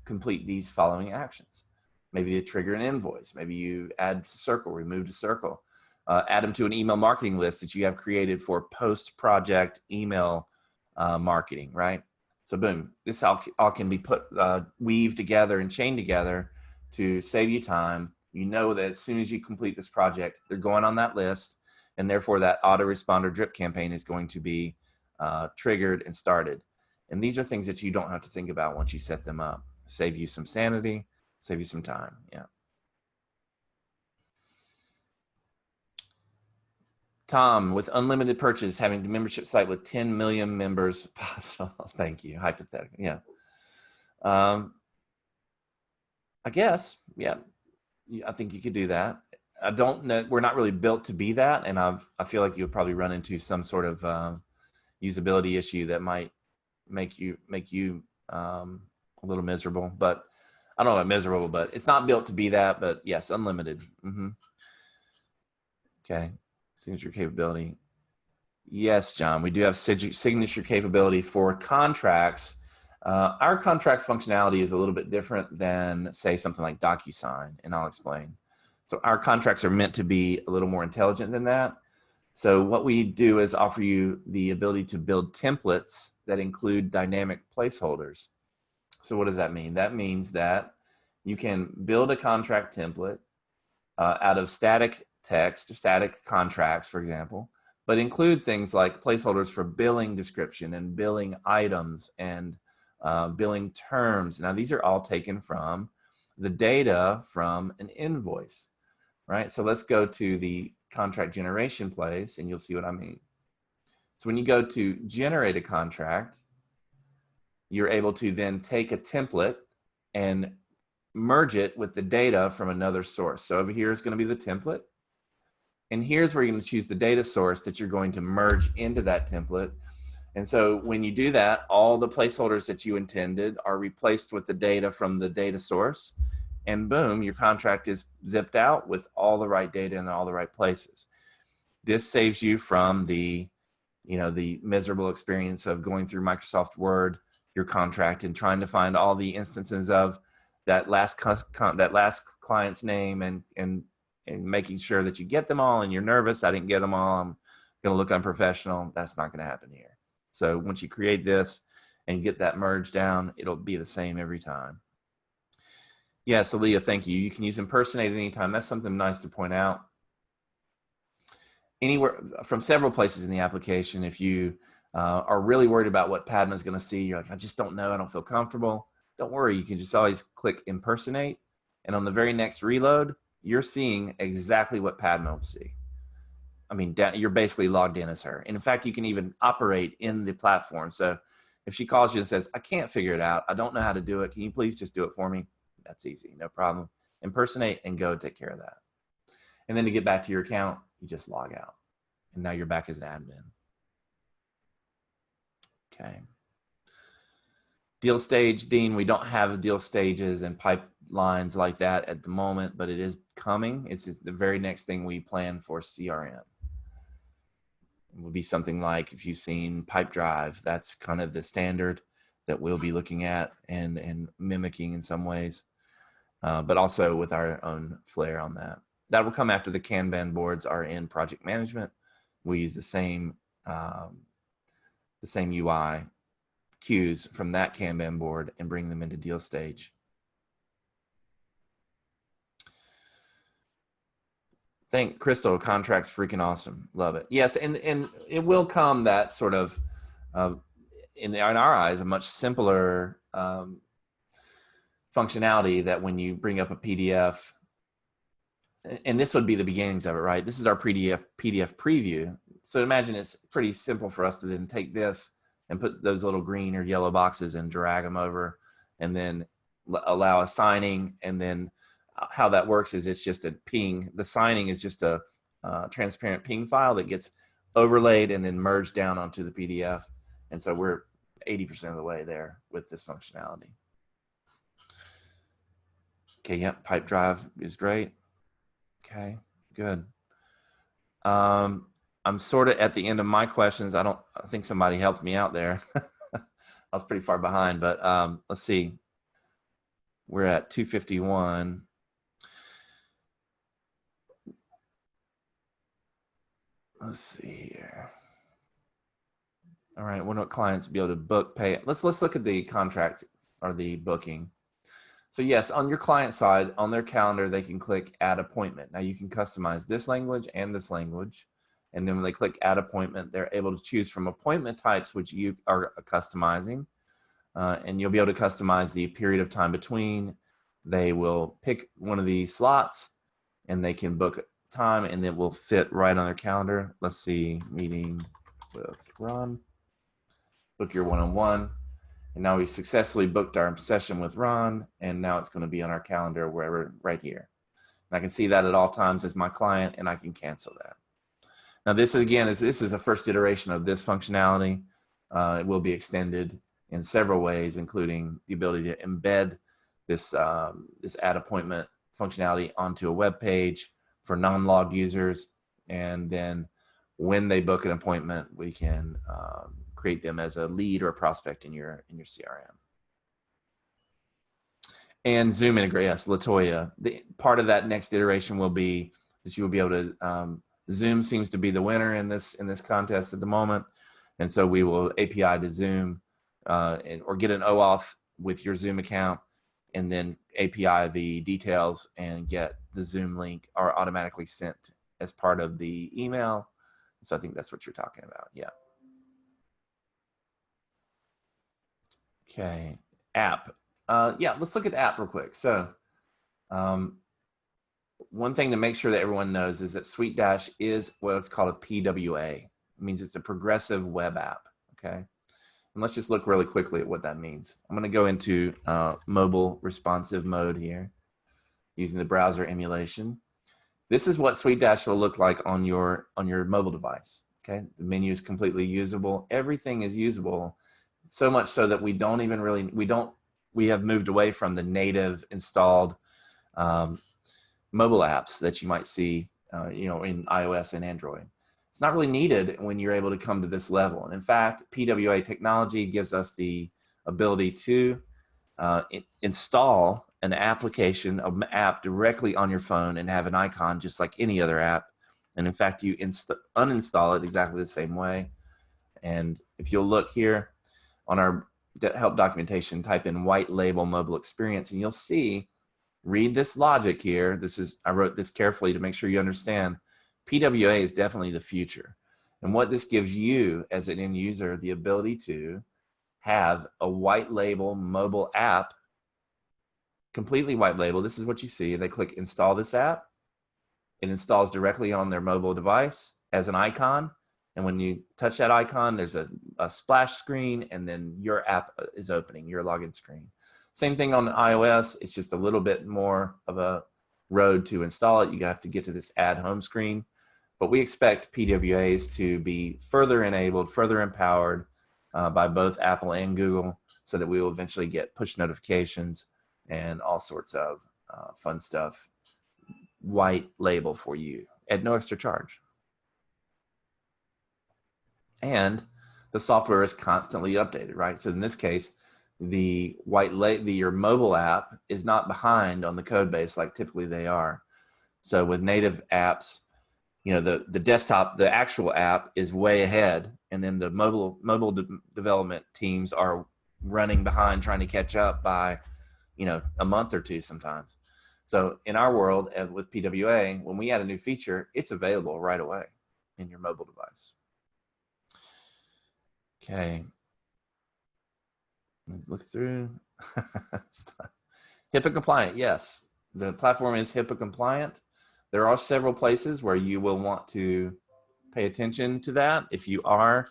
complete these following actions. Maybe you trigger an invoice. Maybe you add a circle, remove a circle. Add them to an email marketing list that you have created for post-project email marketing, right? So boom, this all can be put, weaved together and chained together to save you time. You know that as soon as you complete this project, they're going on that list, and therefore that autoresponder drip campaign is going to be triggered and started. And these are things that you don't have to think about once you set them up. Save you some sanity, save you some time, yeah. Tom, with unlimited purchase, having the membership site with 10 million members possible. Thank you, hypothetical, yeah. I guess, yeah, I think you could do that. I don't know, we're not really built to be that, and I feel like you'll probably run into some sort of usability issue that might make you a little miserable. But I don't know about miserable, but it's not built to be that. But yes, unlimited. Okay, signature capability. Yes, John, we do have signature capability for contracts. Our contracts functionality is a little bit different than, say, something like DocuSign, and I'll explain. So our contracts are meant to be a little more intelligent than that. So what we do is offer you the ability to build templates that include dynamic placeholders. So what does that mean? That means that you can build a contract template out of static text or static contracts, for example, but include things like placeholders for billing description and billing items and billing terms. Now, these are all taken from the data from an invoice, right? So let's go to the contract generation place, and you'll see what I mean. So when you go to generate a contract, you're able to then take a template and merge it with the data from another source. So over here is going to be the template. And here's where you're going to choose the data source that you're going to merge into that template. And so when you do that, all the placeholders that you intended are replaced with the data from the data source. And boom, your contract is zipped out with all the right data in all the right places. This saves you from the miserable experience of going through Microsoft Word, your contract, and trying to find all the instances of that last client's name and making sure that you get them all, and you're nervous, I didn't get them all, I'm going to look unprofessional. That's not going to happen here. So once you create this and get that merged down, it'll be the same every time. Yes, Aaliyah, thank you. You can use impersonate anytime. That's something nice to point out. Anywhere from several places in the application, if you are really worried about what Padma is going to see, you're like, I just don't know, I don't feel comfortable. Don't worry, you can just always click impersonate, and on the very next reload, you're seeing exactly what Padma will see. I mean, you're basically logged in as her. And in fact, you can even operate in the platform. So if she calls you and says, I can't figure it out, I don't know how to do it, can you please just do it for me? That's easy, no problem. impersonate, and go take care of that. And then to get back to your account, you just log out. And now you're back as an admin. Okay. Deal stage, Dean, we don't have deal stages and pipelines like that at the moment, but it is coming. It's just the very next thing we plan for CRM. It will be something like, if you've seen Pipedrive, that's kind of the standard that we'll be looking at and mimicking in some ways, but also with our own flair on that. That will come after the Kanban boards are in project management. We use the same UI cues from that Kanban board and bring them into deal stage. Thank Crystal, contracts freaking awesome. Love it. Yes, and it will come that sort of, in our eyes, a much simpler functionality that when you bring up a PDF, and this would be the beginnings of it, right? This is our PDF preview. So imagine it's pretty simple for us to then take this and put those little green or yellow boxes and drag them over, and then allow a signing. And then how that works is it's just a ping. The signing is just a transparent ping file that gets overlaid and then merged down onto the PDF. And so we're 80% of the way there with this functionality. Okay, yep, Pipedrive is great. Okay, good. I'm sort of at the end of my questions. I think somebody helped me out there. I was pretty far behind, but let's see. We're at 2:51. Let's see here. All right, what do clients be able to book, pay? Let's look at the contract or the booking. So yes, on your client side, on their calendar, they can click add appointment. Now you can customize this language and this language. And then when they click add appointment, they're able to choose from appointment types, which you are customizing. And you'll be able to customize the period of time between. They will pick one of these slots and they can book time, and it will fit right on their calendar. Let's see, meeting with Ron. Book your one-on-one. And now we successfully booked our session with Ron, and now it's going to be on our calendar wherever, right here. And I can see that at all times as my client, and I can cancel that. Now this again this is a first iteration of this functionality. It will be extended in several ways, including the ability to embed this this add appointment functionality onto a web page for non-logged users, and then when they book an appointment, we can create them as a lead or a prospect in your CRM. And Zoom integrate, yes, Latoya. The part of that next iteration will be that you will be able to. Zoom seems to be the winner in this contest at the moment, and so we will API to Zoom or get an OAuth with your Zoom account, and then API the details and get the Zoom link are automatically sent as part of the email. So I think that's what you're talking about. Yeah. Okay. App. Yeah, let's look at the app real quick. So one thing to make sure that everyone knows is that SuiteDash is what's called a PWA. It means it's a progressive web app. Okay. And let's just look really quickly at what that means. I'm going to go into mobile responsive mode here using the browser emulation. This is what SuiteDash will look like on your mobile device. Okay, the menu is completely usable. Everything is usable, so much so that we have moved away from the native installed mobile apps that you might see, in iOS and Android. It's not really needed when you're able to come to this level. And in fact, PWA technology gives us the ability to install an application, an app directly on your phone and have an icon just like any other app. And in fact, you uninstall it exactly the same way. And if you'll look here on our help documentation, type in white label mobile experience, and you'll see, read this logic here. I wrote this carefully to make sure you understand. PWA is definitely the future. And what this gives you as an end user, the ability to have a white label mobile app, completely white label. This is what you see. They click install this app. It installs directly on their mobile device as an icon. And when you touch that icon, there's a splash screen, and then your app is opening, your login screen. Same thing on iOS. It's just a little bit more of a road to install it. You have to get to this add home screen. But we expect PWAs to be further enabled, further empowered by both Apple and Google, so that we will eventually get push notifications and all sorts of fun stuff, white label for you at no extra charge. And the software is constantly updated, right? So in this case, the your mobile app is not behind on the code base like typically they are. So with native apps, you know, the desktop, the actual app is way ahead, and then the mobile development teams are running behind, trying to catch up by, you know, a month or two sometimes. So in our world, with PWA, when we add a new feature, it's available right away in your mobile device. Okay. Look through. HIPAA compliant, yes. The platform is HIPAA compliant. There are several places where you will want to pay attention to that. If you are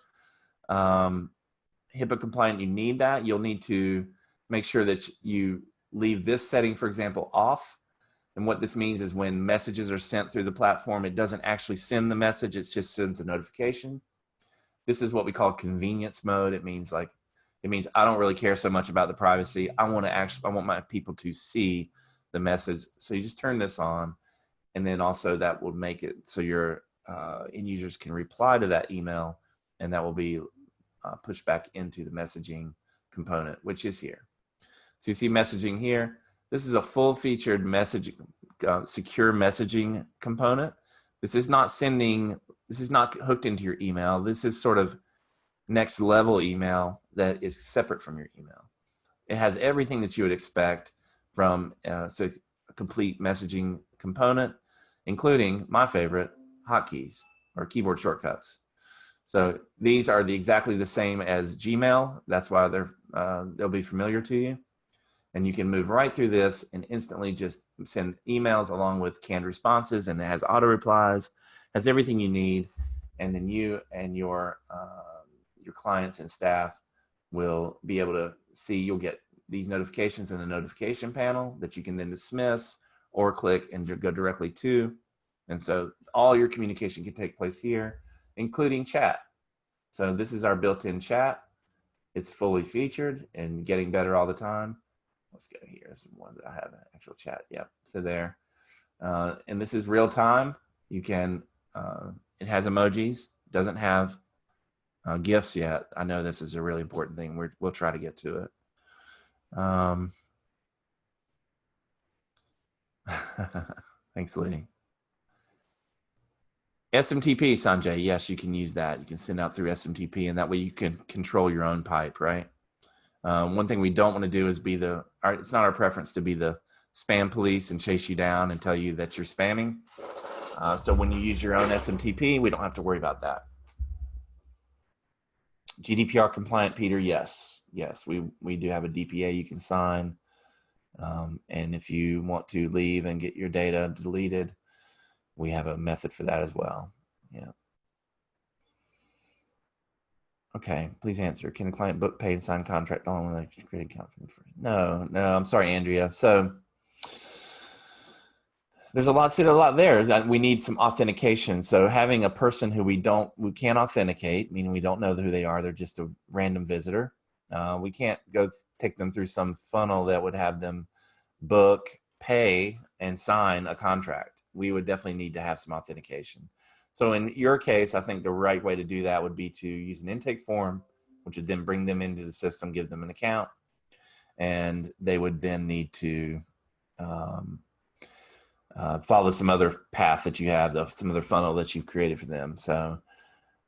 HIPAA compliant, you need that. You'll need to make sure that you leave this setting, for example, off. And what this means is when messages are sent through the platform, it doesn't actually send the message, it just sends a notification. This is what we call convenience mode. It means I don't really care so much about the privacy. I want my people to see the message. So you just turn this on, and then also that will make it so your end users can reply to that email, and that will be pushed back into the messaging component, which is here. So you see messaging here. This is a full-featured messaging, secure messaging component. This is not hooked into your email. This is sort of next level email that is separate from your email. It has everything that you would expect from a complete messaging component, including my favorite, hotkeys or keyboard shortcuts. So these are exactly the same as Gmail. That's why they'll be familiar to you. And you can move right through this and instantly just send emails along with canned responses, and it has auto replies, has everything you need, and then you and your clients and staff will be able to see. You'll get these notifications in the notification panel that you can then dismiss or click and go directly to. And so all your communication can take place here, including chat. So this is our built-in chat. It's fully featured and getting better all the time. Let's go here. There's one that I have an actual chat. Yep. So there. And this is real time. You can, it has emojis, doesn't have GIFs yet. I know this is a really important thing. We'll try to get to it. Thanks, Lee. SMTP, Sanjay. Yes, you can use that. You can send out through SMTP, and that way you can control your own pipe, right? One thing we don't want to do is it's not our preference to be the spam police and chase you down and tell you that you're spamming. So when you use your own SMTP, we don't have to worry about that. GDPR compliant, Peter, yes. Yes, we do have a DPA you can sign. And if you want to leave and get your data deleted, we have a method for that as well. Yeah. Okay, please answer. Can the client book, pay, and sign contract along with a create account for the free? No, I'm sorry, Andrea. So there's a lot there. We need some authentication. So having a person who we can't authenticate, meaning we don't know who they are, they're just a random visitor. We can't go take them through some funnel that would have them book, pay, and sign a contract. We would definitely need to have some authentication. So in your case, I think the right way to do that would be to use an intake form, which would then bring them into the system, give them an account, and they would then need to follow some other path that you have, some other funnel that you've created for them. So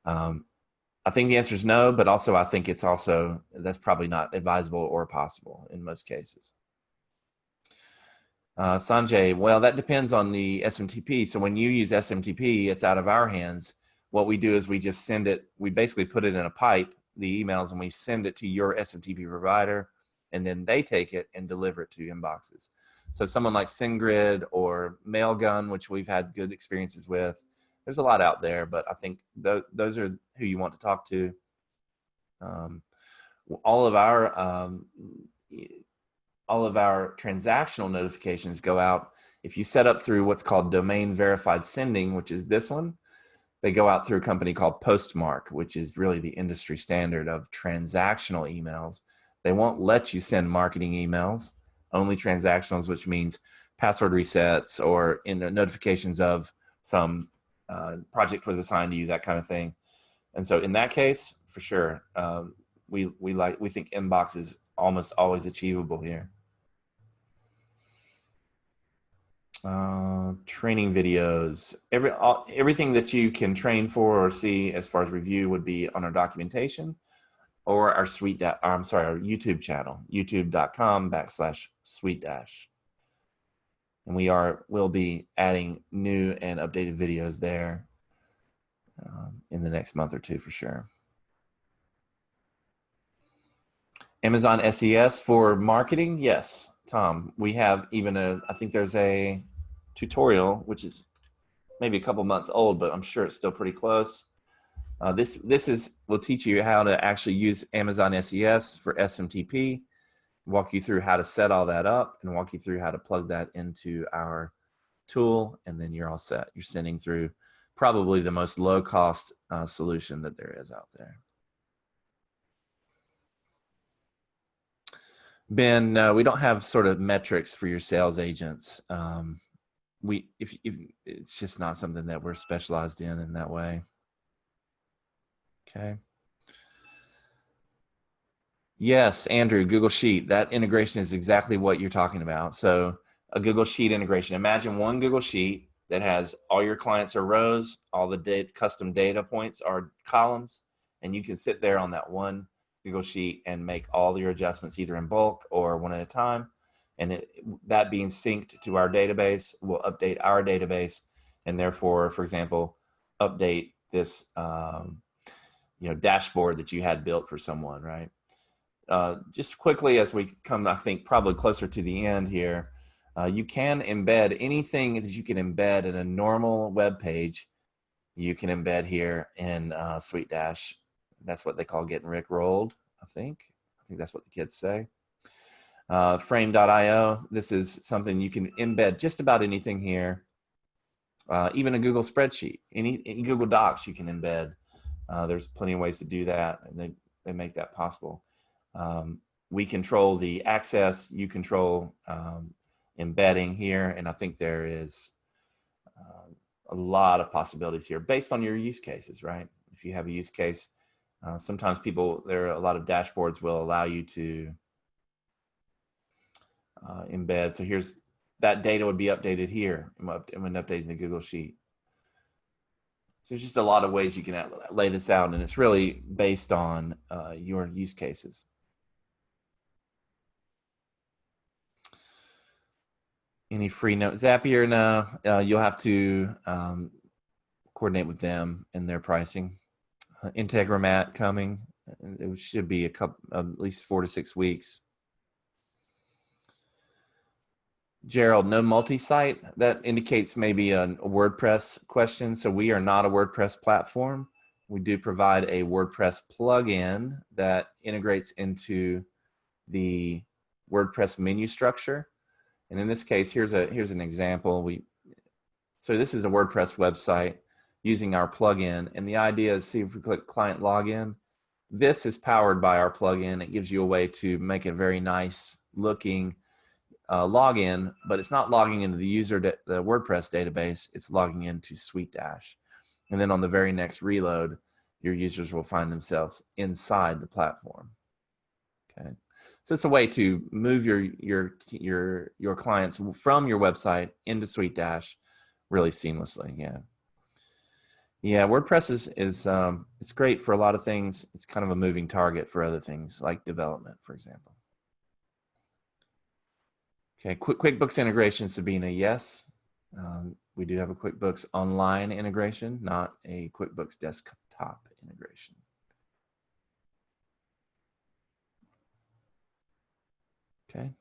I think the answer is no, but also I think that's probably not advisable or possible in most cases. Sanjay, well, that depends on the SMTP. So when you use SMTP, it's out of our hands. What we do is we just send it, we basically put it in a pipe, the emails, and we send it to your SMTP provider, and then they take it and deliver it to inboxes. So someone like SendGrid or Mailgun, which we've had good experiences with, there's a lot out there, but I think those are who you want to talk to. All of all of our transactional notifications go out. If you set up through what's called domain verified sending, which is this one, they go out through a company called Postmark, which is really the industry standard of transactional emails. They won't let you send marketing emails, only transactionals, which means password resets or in notifications of some project was assigned to you, that kind of thing. And so in that case, for sure, we think inbox is almost always achievable here. Training videos, everything that you can train for or see as far as review would be on our documentation or our our YouTube channel, youtube.com/SuiteDash. And we'll be adding new and updated videos there in the next month or two for sure. Amazon SES for marketing, yes, Tom. We have even I think there's a tutorial which is maybe a couple months old, but I'm sure it's still pretty close. This will teach you how to actually use Amazon SES for SMTP, walk you through how to set all that up, and walk you through how to plug that into our tool, and then you're all set. You're sending through probably the most low-cost solution that there is out there. Ben, we don't have sort of metrics for your sales agents. If it's just not something that we're specialized in that way. Okay. Yes, Andrew, Google Sheet. That integration is exactly what you're talking about. So a Google Sheet integration. Imagine one Google Sheet that has all your clients are rows, all the custom data points are columns, and you can sit there on that one Google Sheet and make all your adjustments either in bulk or one at a time. And that being synced to our database will update our database, and therefore, for example, update this dashboard that you had built for someone, right? Just quickly as we come, I think probably closer to the end here, you can embed anything that you can embed in a normal web page. You can embed here in SuiteDash. That's what they call getting Rickrolled, I think. That's what the kids say. Frame.io, this is something you can embed just about anything here. Even a Google spreadsheet, any Google Docs you can embed. There's plenty of ways to do that, and they make that possible. We control the access, you control embedding here, and I think there is a lot of possibilities here based on your use cases, right? If you have a use case, sometimes there are a lot of dashboards will allow you to embed. So here's that data would be updated here and when updating the Google Sheet. So there's just a lot of ways you can lay this out, and it's really based on your use cases. Any free note? Zapier, no. You'll have to coordinate with them and their pricing. Integromat coming. It should be at least 4 to 6 weeks. Gerald, no multi-site. That indicates maybe a WordPress question. So we are not a WordPress platform. We do provide a WordPress plugin that integrates into the WordPress menu structure. And in this case, here's an example. So this is a WordPress website using our plugin, and the idea is, see if we click client login. This is powered by our plugin. It gives you a way to make a very nice looking login, but it's not logging into the the WordPress database. It's logging into SuiteDash, and then on the very next reload, your users will find themselves inside the platform. Okay. So it's a way to move your clients from your website into SuiteDash really seamlessly. Yeah. WordPress is it's great for a lot of things. It's kind of a moving target for other things like development, for example. Okay, QuickBooks integration, Sabina, yes. We do have a QuickBooks Online integration, not a QuickBooks Desktop integration. Okay.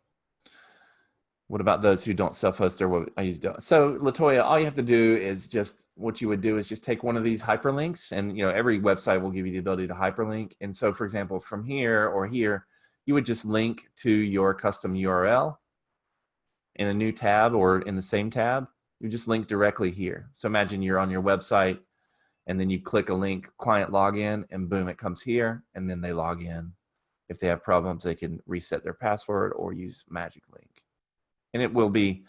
What about those who don't self-host their web? So Latoya, all you have to do is what you would do is just take one of these hyperlinks, and every website will give you the ability to hyperlink. And so, for example, from here or here, you would just link to your custom URL in a new tab or in the same tab. You just link directly here. So imagine you're on your website and then you click a link, client login, and boom, it comes here, and then they log in. If they have problems, they can reset their password or use Magic Link. And it will be,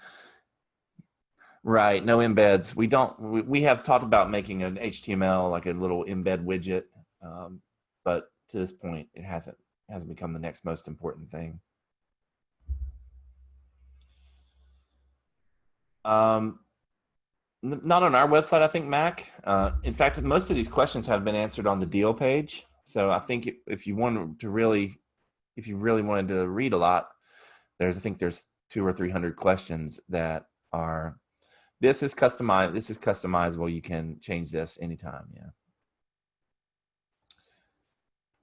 right, no embeds. We have talked about making an HTML, like a little embed widget, but to this point, it hasn't become the next most important thing. Not on our website, I think, Mac. In fact, most of these questions have been answered on the deal page. So I think if you wanted to really, if you really wanted to read a lot, I think there's 200 or 300 questions that are, this is customized. This is customizable. You can change this anytime. Yeah.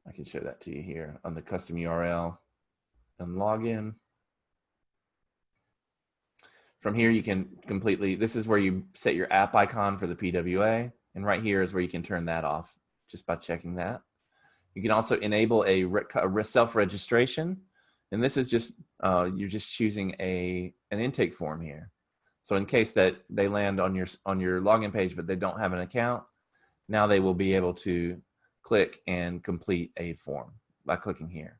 I can show that to you here on the custom URL and login. From here, you can completely, this is where you set your app icon for the PWA. And right here is where you can turn that off just by checking that. You can also enable a self-registration. And this is just, you're just choosing an intake form here. So in case that they land on your login page, but they don't have an account, now they will be able to click and complete a form by clicking here.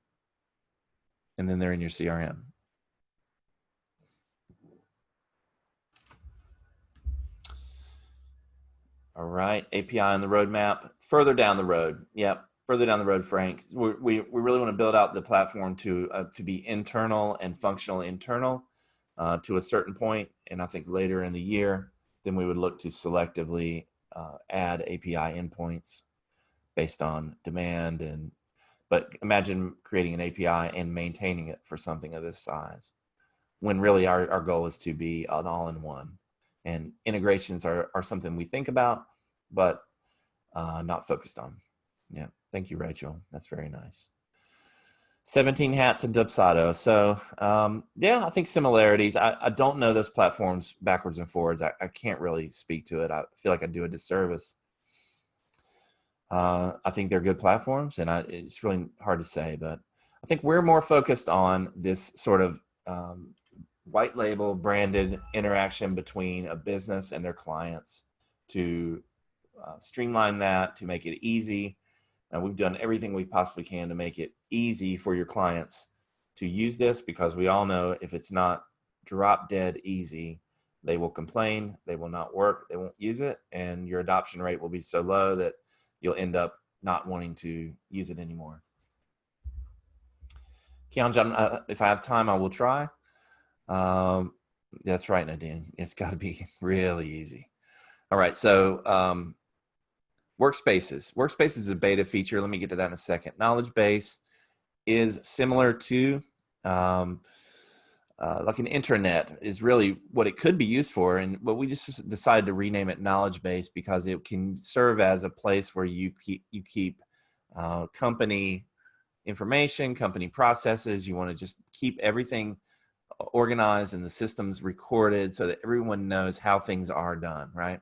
And then they're in your CRM. All right, API on the roadmap. Further down the road, yep, further down the road, Frank. We really want to build out the platform to be internal and functional internal to a certain point, and I think later in the year, then we would look to selectively add API endpoints based on demand. But imagine creating an API and maintaining it for something of this size, when really our goal is to be an all-in-one. And integrations are something we think about, but not focused on. Yeah, thank you, Rachel. That's very nice. 17 hats and Dubsado. So yeah, I think similarities. I don't know those platforms backwards and forwards. I can't really speak to it. I feel like I do a disservice. I think they're good platforms, and it's really hard to say, but I think we're more focused on this sort of white label branded interaction between a business and their clients to streamline that, to make it easy. And we've done everything we possibly can to make it easy for your clients to use this, because we all know if it's not drop dead easy, they will complain, they will not work, they won't use it, and your adoption rate will be so low that you'll end up not wanting to use it anymore. Kian, if I have time, I will try. That's right, Nadine. It's got to be really easy. All right, so workspaces. Workspaces is a beta feature. Let me get to that in a second. Knowledge base is similar to like an intranet is really what it could be used for, but we just decided to rename it knowledge base because it can serve as a place where you keep company information, company processes. You want to just keep everything organized and the systems recorded so that everyone knows how things are done, right?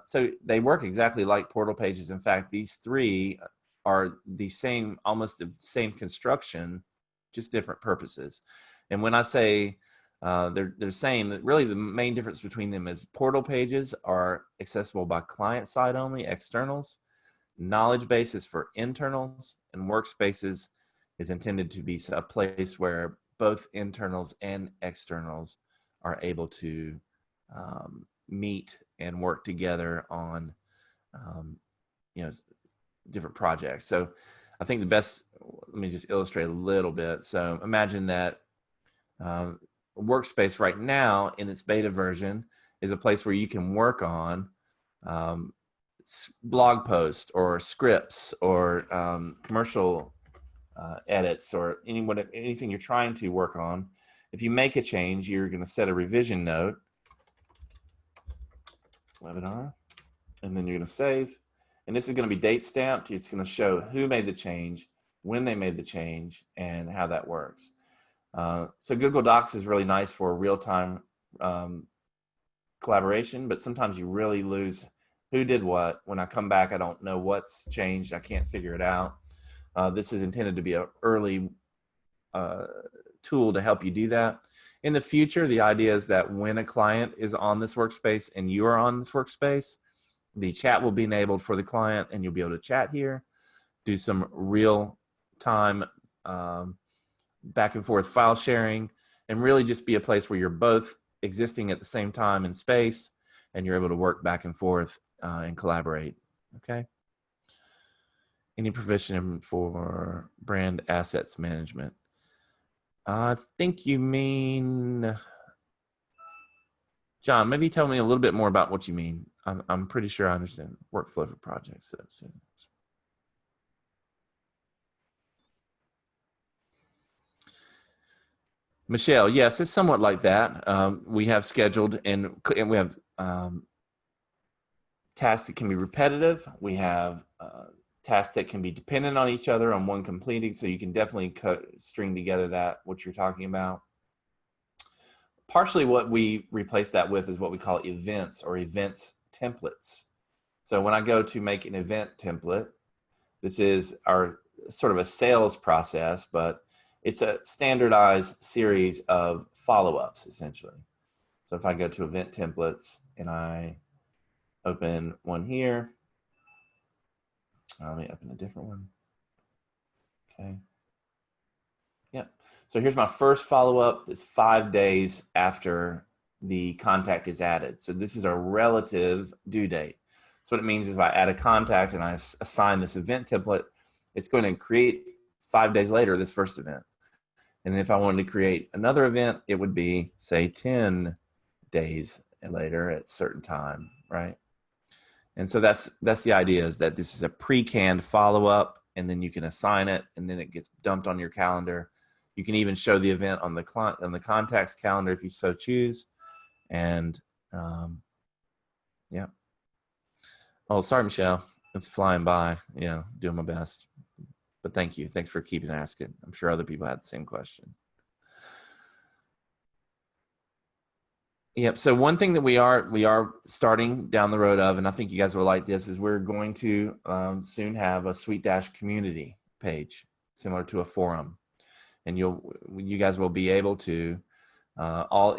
So they work exactly like portal pages. In fact, these three are the same, almost the same construction, just different purposes. And when I say they're the same, that really the main difference between them is portal pages are accessible by client side only, externals. Knowledge base is for internals, and workspaces is intended to be a place where both internals and externals are able to meet and work together on different projects. So I think the best, let me just illustrate a little bit. So imagine that workspace right now in its beta version is a place where you can work on blog posts or scripts or commercial edits or anything you're trying to work on. If you make a change, you're going to set a revision note, webinar, and then you're going to save. And this is going to be date stamped. It's going to show who made the change, when they made the change, and how that works. So Google Docs is really nice for real-time collaboration, but sometimes you really lose who did what. When I come back, I don't know what's changed. I can't figure it out. This is intended to be an early tool to help you do that. In the future, the idea is that when a client is on this workspace and you are on this workspace, the chat will be enabled for the client and you'll be able to chat here, do some real time back and forth file sharing, and really just be a place where you're both existing at the same time in space and you're able to work back and forth and collaborate. Okay. Any provision for brand assets management? I think you mean, John, maybe tell me a little bit more about what you mean. I'm pretty sure I understand workflow for projects. So. Michelle, yes, it's somewhat like that. We have scheduled and we have tasks that can be repetitive. We have tasks that can be dependent on each other on one completing. So you can definitely string together what you're talking about. Partially what we replace that with is what we call events or events templates. So when I go to make an event template, this is our sort of a sales process, but it's a standardized series of follow-ups essentially. So if I go to event templates and I open one here, let me open a different one. Okay. Yep. So here's my first follow-up. It's 5 days after the contact is added. So this is a relative due date. So what it means is if I add a contact and I assign this event template, it's going to create 5 days later this first event. And then if I wanted to create another event, it would be, say, 10 days later at a certain time, right? And so that's the idea, is that this is a pre-canned follow-up, and then you can assign it, and then it gets dumped on your calendar. You can even show the event on the contact's calendar if you so choose. And yeah. Oh, sorry, Michelle. It's flying by. Yeah, doing my best. But thank you. Thanks for keeping asking. I'm sure other people had the same question. Yep. So one thing that we are starting down the road of, and I think you guys will like this, is we're going to soon have a SuiteDash community page similar to a forum, and you guys will be able to all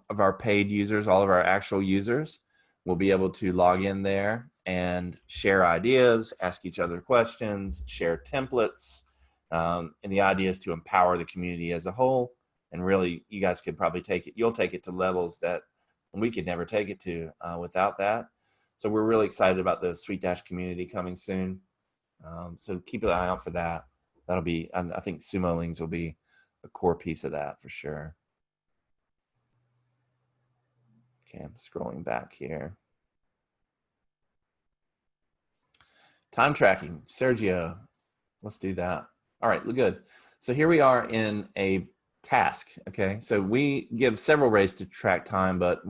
of our paid users, all of our actual users, will be able to log in there and share ideas, ask each other questions, share templates, and the idea is to empower the community as a whole. And really, you guys could probably you'll take it to levels that we could never take it to without that. So we're really excited about the SuiteDash community coming soon. So keep an eye out for that. That'll be, I think SumoLings will be a core piece of that for sure. Okay, I'm scrolling back here. Time tracking, Sergio, let's do that. All right, good. So here we are in a task. Okay, so we give several ways to track time, but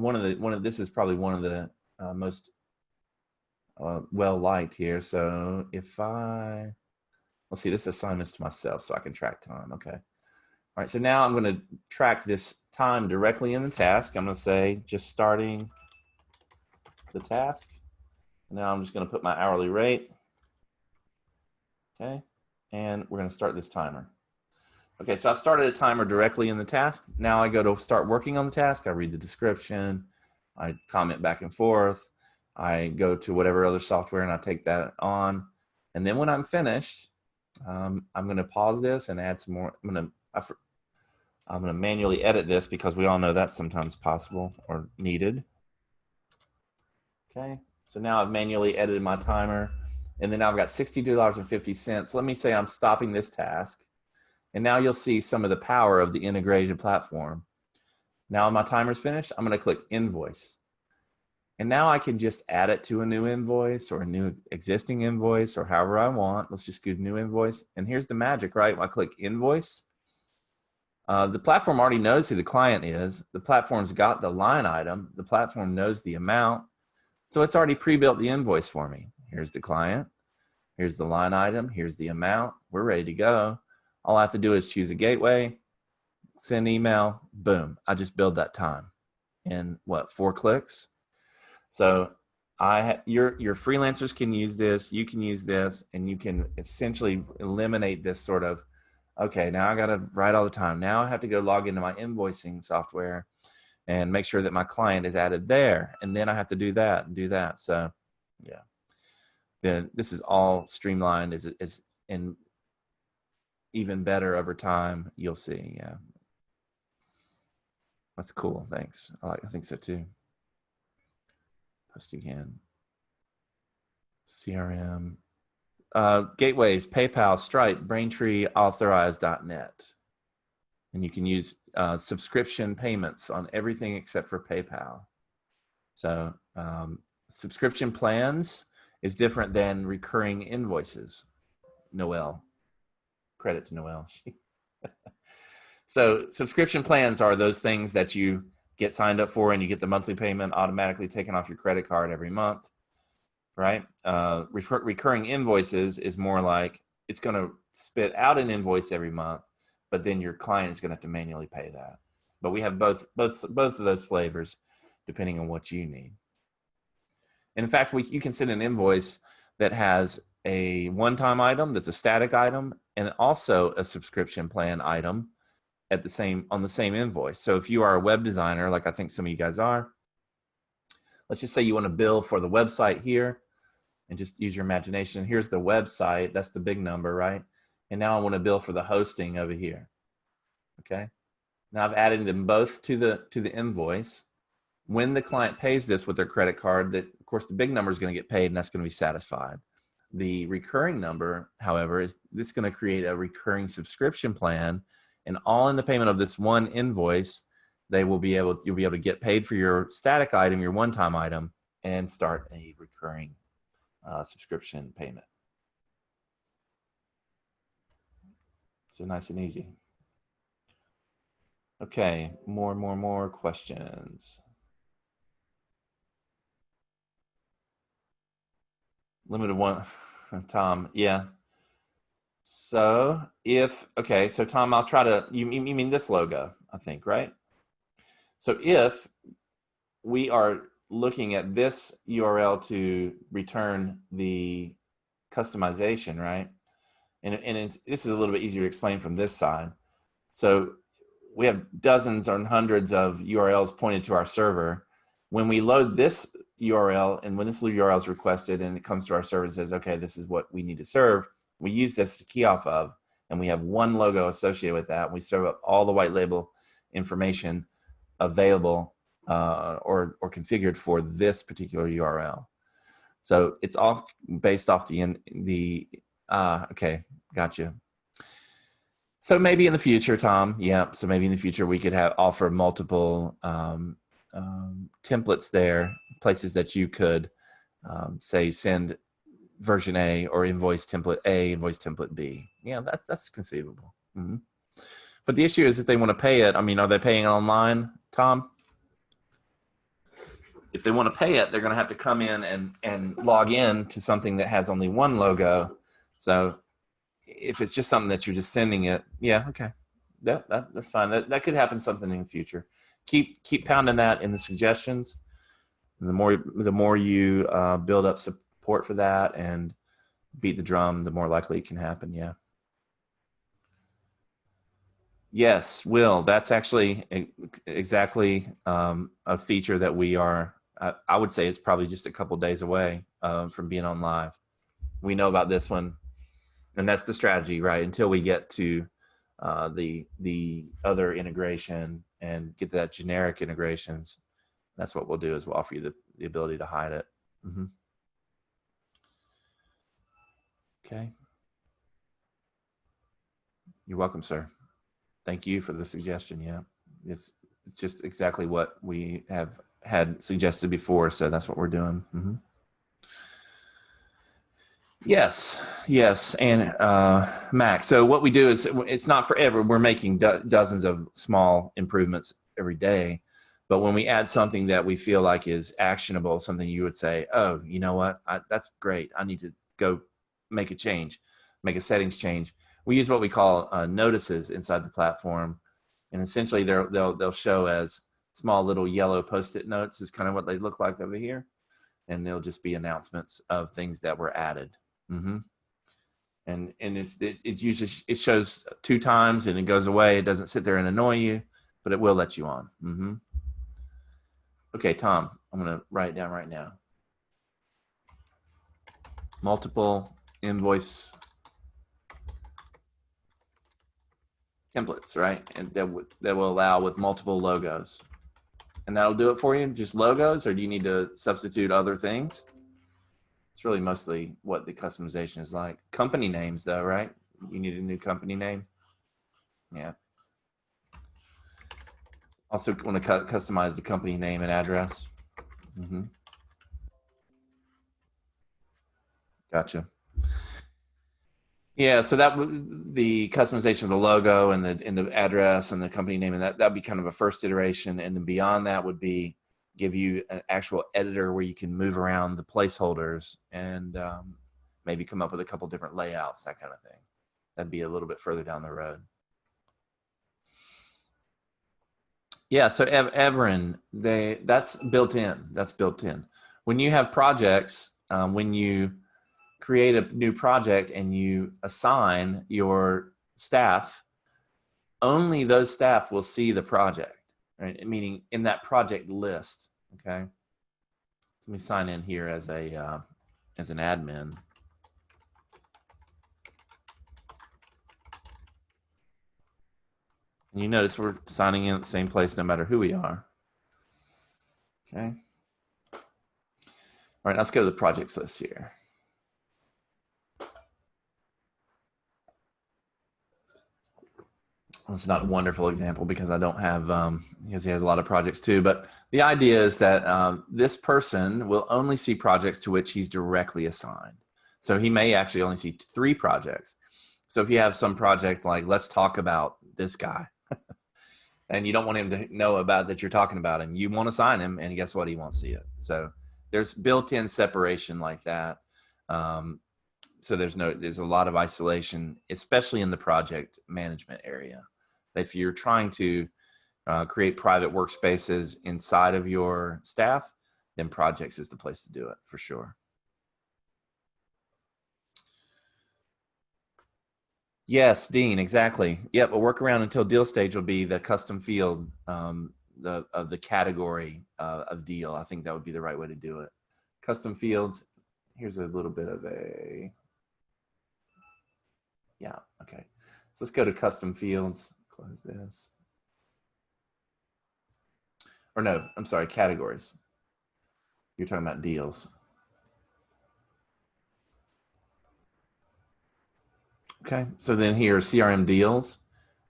this is probably one of the most well liked here. So if let's see, this assignment's to myself so I can track time. Okay. All right, so now I'm going to track this time directly in the task. I'm going to say just starting the task. Now I'm just going to put my hourly rate. Okay, and we're going to start this timer. Okay, so I've started a timer directly in the task. Now I go to start working on the task. I read the description. I comment back and forth. I go to whatever other software and I take that on. And then when I'm finished, I'm going to pause this and add some more. I'm going to manually edit this because we all know that's sometimes possible or needed. Okay, so now I've manually edited my timer, and then I've got $62.50. Let me say I'm stopping this task. And now you'll see some of the power of the integrated platform. Now my timer's finished, I'm going to click invoice. And now I can just add it to a new invoice or a new existing invoice or however I want. Let's just do new invoice. And here's the magic, right? When I click invoice, the platform already knows who the client is. The platform's got the line item. The platform knows the amount. So it's already pre-built the invoice for me. Here's the client. Here's the line item. Here's the amount. We're ready to go. All I have to do is choose a gateway, send email, boom. I just build that time in 4 clicks. So your freelancers can use this, you can use this, and you can essentially eliminate this sort of Okay, now I got to write all the time. Now I have to go log into my invoicing software and make sure that my client is added there. And then I have to do that and do that. So yeah, then this is all streamlined is and even better over time. You'll see. Yeah. That's cool. Thanks. I think so too. Post again. CRM. Gateways, PayPal, Stripe, Braintree, Authorize.net. And you can use subscription payments on everything except for PayPal. So subscription plans is different than recurring invoices. Noelle. Credit to Noelle. So subscription plans are those things that you get signed up for and you get the monthly payment automatically taken off your credit card every month, right? Recurring invoices is more like it's going to spit out an invoice every month, but then your client is going to have to manually pay that. But we have both of those flavors depending on what you need. And in fact, you can send an invoice that has a one-time item that's a static item and also a subscription plan item on the same invoice. So if you are a web designer, like I think some of you guys are, let's just say you want to bill for the website here and just use your imagination. Here's the website, that's the big number, right? And now I want to bill for the hosting over here. Okay. Now I've added them both to the invoice. When the client pays this with their credit card, that of course the big number is going to get paid and that's going to be satisfied. The recurring number, however, is this going to create a recurring subscription plan, and all in the payment of this one invoice, you'll be able to get paid for your static item, your one-time item, and start a recurring subscription payment. So nice and easy. Okay, more questions. Limited one, Tom. Yeah. So so Tom, I'll try to, you mean this logo, I think, right? So if we are looking at this URL to return the customization, right? And this is a little bit easier to explain from this side. So we have dozens or hundreds of URLs pointed to our server. When we load this URL and when this URL is requested and it comes to our server and says, okay, this is what we need to serve, we use this to key off of, and we have one logo associated with that. We serve up all the white label information available or configured for this particular URL. So it's all based off okay, gotcha. So maybe in the future, Tom, yeah. So maybe in the future we could offer multiple templates there, places that you could say send version A or invoice template A, invoice template B. Yeah, that's conceivable. Mm-hmm. But the issue is if they want to pay it, I mean, are they paying it online, Tom? If they want to pay it, they're going to have to come in and log in to something that has only one logo. So if it's just something that you're just sending it, yeah, okay, that's fine. That could happen something in the future. Keep pounding that in the suggestions. And the more you build up support for that and beat the drum, the more likely it can happen. Yeah. Yes, Will. That's actually exactly a feature that we are. I would say it's probably just a couple days away from being on live. We know about this one, and that's the strategy, right? Until we get to the other integration and get that generic integrations, that's what we'll do is we'll offer you the ability to hide it. Mm-hmm. Okay. You're welcome, sir. Thank you for the suggestion. Yeah, it's just exactly what we have had suggested before, so that's what we're doing. Mm-hmm. Yes, and Max. So what we do is it's not forever. We're making dozens of small improvements every day, but when we add something that we feel like is actionable, something you would say, oh, you know what, that's great. I need to go make a change, make a settings change. We use what we call notices inside the platform, and essentially they'll show as small little yellow Post-it notes is kind of what they look like over here, and they'll just be announcements of things that were added. Mm-hmm. And it usually it shows 2 times and it goes away. It doesn't sit there and annoy you, but it will let you on. Okay, Tom, I'm going to write it down right now. Multiple invoice templates, right? And that will allow with multiple logos. And that'll do it for you, just logos, or do you need to substitute other things? It's really mostly what the customization is like. Company names though, right? You need a new company name. Yeah. Also want to customize the company name and address. Gotcha. Yeah, so that the customization of the logo and the address and the company name, and that'd be kind of a first iteration, and then beyond that would be give you an actual editor where you can move around the placeholders and maybe come up with a couple different layouts, that kind of thing. That'd be a little bit further down the road. Yeah, so Everin, that's built in. That's built in. When you have projects, when you create a new project and you assign your staff, only those staff will see the project, right? Meaning in that project list. Okay. Let me sign in here as an admin. And you notice we're signing in at the same place no matter who we are. Okay. All right, let's go to the projects list here. It's not a wonderful example because I don't have, because he has a lot of projects too, but the idea is that this person will only see projects to which he's directly assigned. So he may actually only see 3 projects. So if you have some project like, let's talk about this guy, and you don't want him to know about that you're talking about him, you want to sign him, and guess what? He won't see it. So there's built-in separation like that. So there's a lot of isolation, especially in the project management area. If you're trying to create private workspaces inside of your staff, then projects is the place to do it for sure. Yes, Dean, exactly. Yep, a workaround until deal stage will be the custom field of the category of deal. I think that would be the right way to do it. Custom fields. Here's a little bit of a, yeah, okay. So let's go to custom fields. Close this. Or no, I'm sorry, categories. You're talking about deals. Okay, so then here are CRM deals,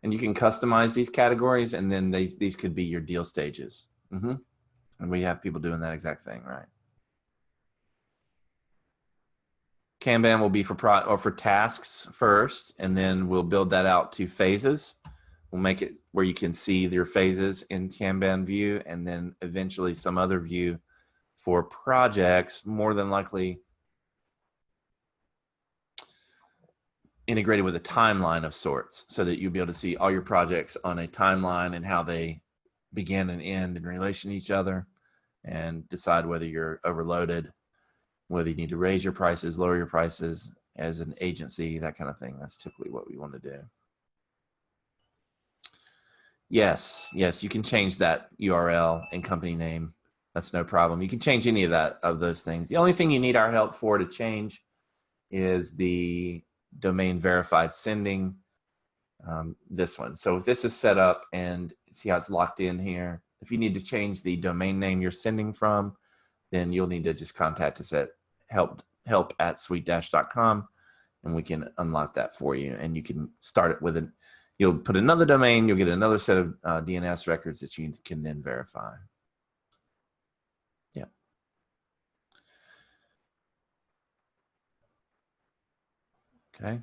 and you can customize these categories, and then these could be your deal stages. And we have people doing that exact thing, right? Kanban will be for tasks first, and then we'll build that out to phases. We'll make it where you can see your phases in Kanban view, and then eventually some other view for projects, more than likely integrated with a timeline of sorts, so that you'll be able to see all your projects on a timeline and how they begin and end in relation to each other, and decide whether you're overloaded, whether you need to raise your prices, lower your prices as an agency, that kind of thing. That's typically what we want to do. Yes, you can change that URL and company name. That's no problem. You can change any of those things. The only thing you need our help for to change is the domain verified sending, this one. So if this is set up, and see how it's locked in here, if you need to change the domain name you're sending from, then you'll need to just contact us at help@suitedash.com, and we can unlock that for you. And you can start it with you'll put another domain, you'll get another set of DNS records that you can then verify. Yeah. Okay.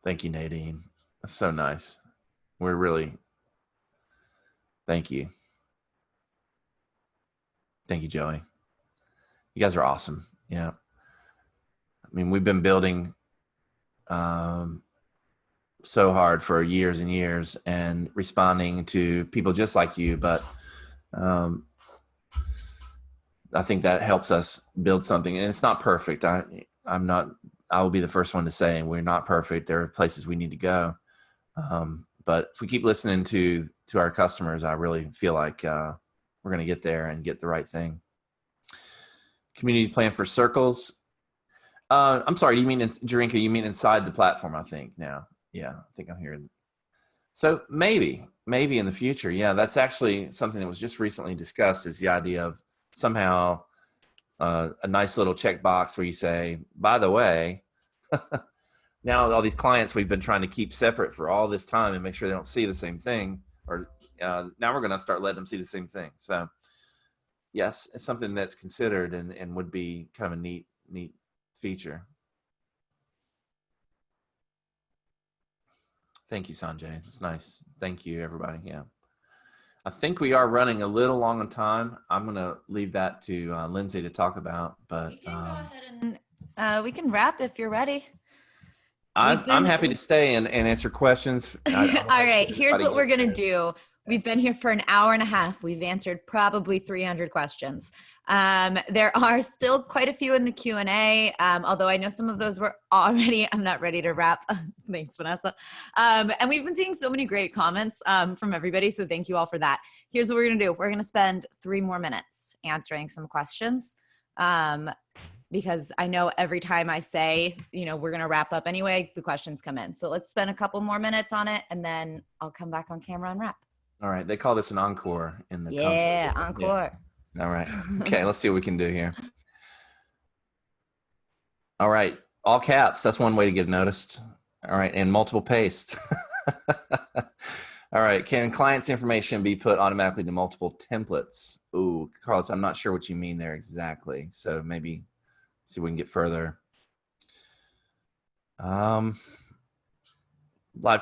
Thank you, Nadine. That's so nice. We're really, thank you. Thank you, Joey. You guys are awesome. Yeah. I mean, we've been building so hard for years and years, and responding to people just like you, but I think that helps us build something, and it's not perfect. I'm not. I will be the first one to say we're not perfect. There are places we need to go, but if we keep listening to our customers, I really feel like we're going to get there and get the right thing. Community plan for circles. I'm sorry. You mean Jarinka? You mean inside the platform? I think now. Yeah, I think I'm hearing. So maybe in the future, yeah, that's actually something that was just recently discussed. Is the idea of somehow a nice little checkbox where you say, by the way, now all these clients we've been trying to keep separate for all this time and make sure they don't see the same thing, or now we're going to start letting them see the same thing. So yes, it's something that's considered and would be kind of a neat feature. Thank you, Sanjay. It's nice. Thank you, everybody. Yeah. I think we are running a little long on time. I'm going to leave that to Lindsay to talk about, but we can go ahead and we can wrap if you're ready. I'm happy to stay and answer questions. All right, here's what we're going to do. We've been here for an hour and a half. We've answered probably 300 questions. There are still quite a few in the Q&A, although I know some of those were already, I'm not ready to wrap. Thanks, Vanessa. And we've been seeing so many great comments from everybody, so thank you all for that. Here's what we're going to do. We're going to spend 3 more minutes answering some questions. Because I know every time I say, we're going to wrap up anyway, the questions come in. So let's spend a couple more minutes on it, and then I'll come back on camera and wrap. All right. They call this an encore in the Yeah, encore. Yeah. All right. Okay, let's see what we can do here. All right. All caps. That's one way to get noticed. All right. And multiple paste. All right. Can client's information be put automatically to multiple templates? Ooh, Carlos, I'm not sure what you mean there exactly. So maybe see if we can get further. Live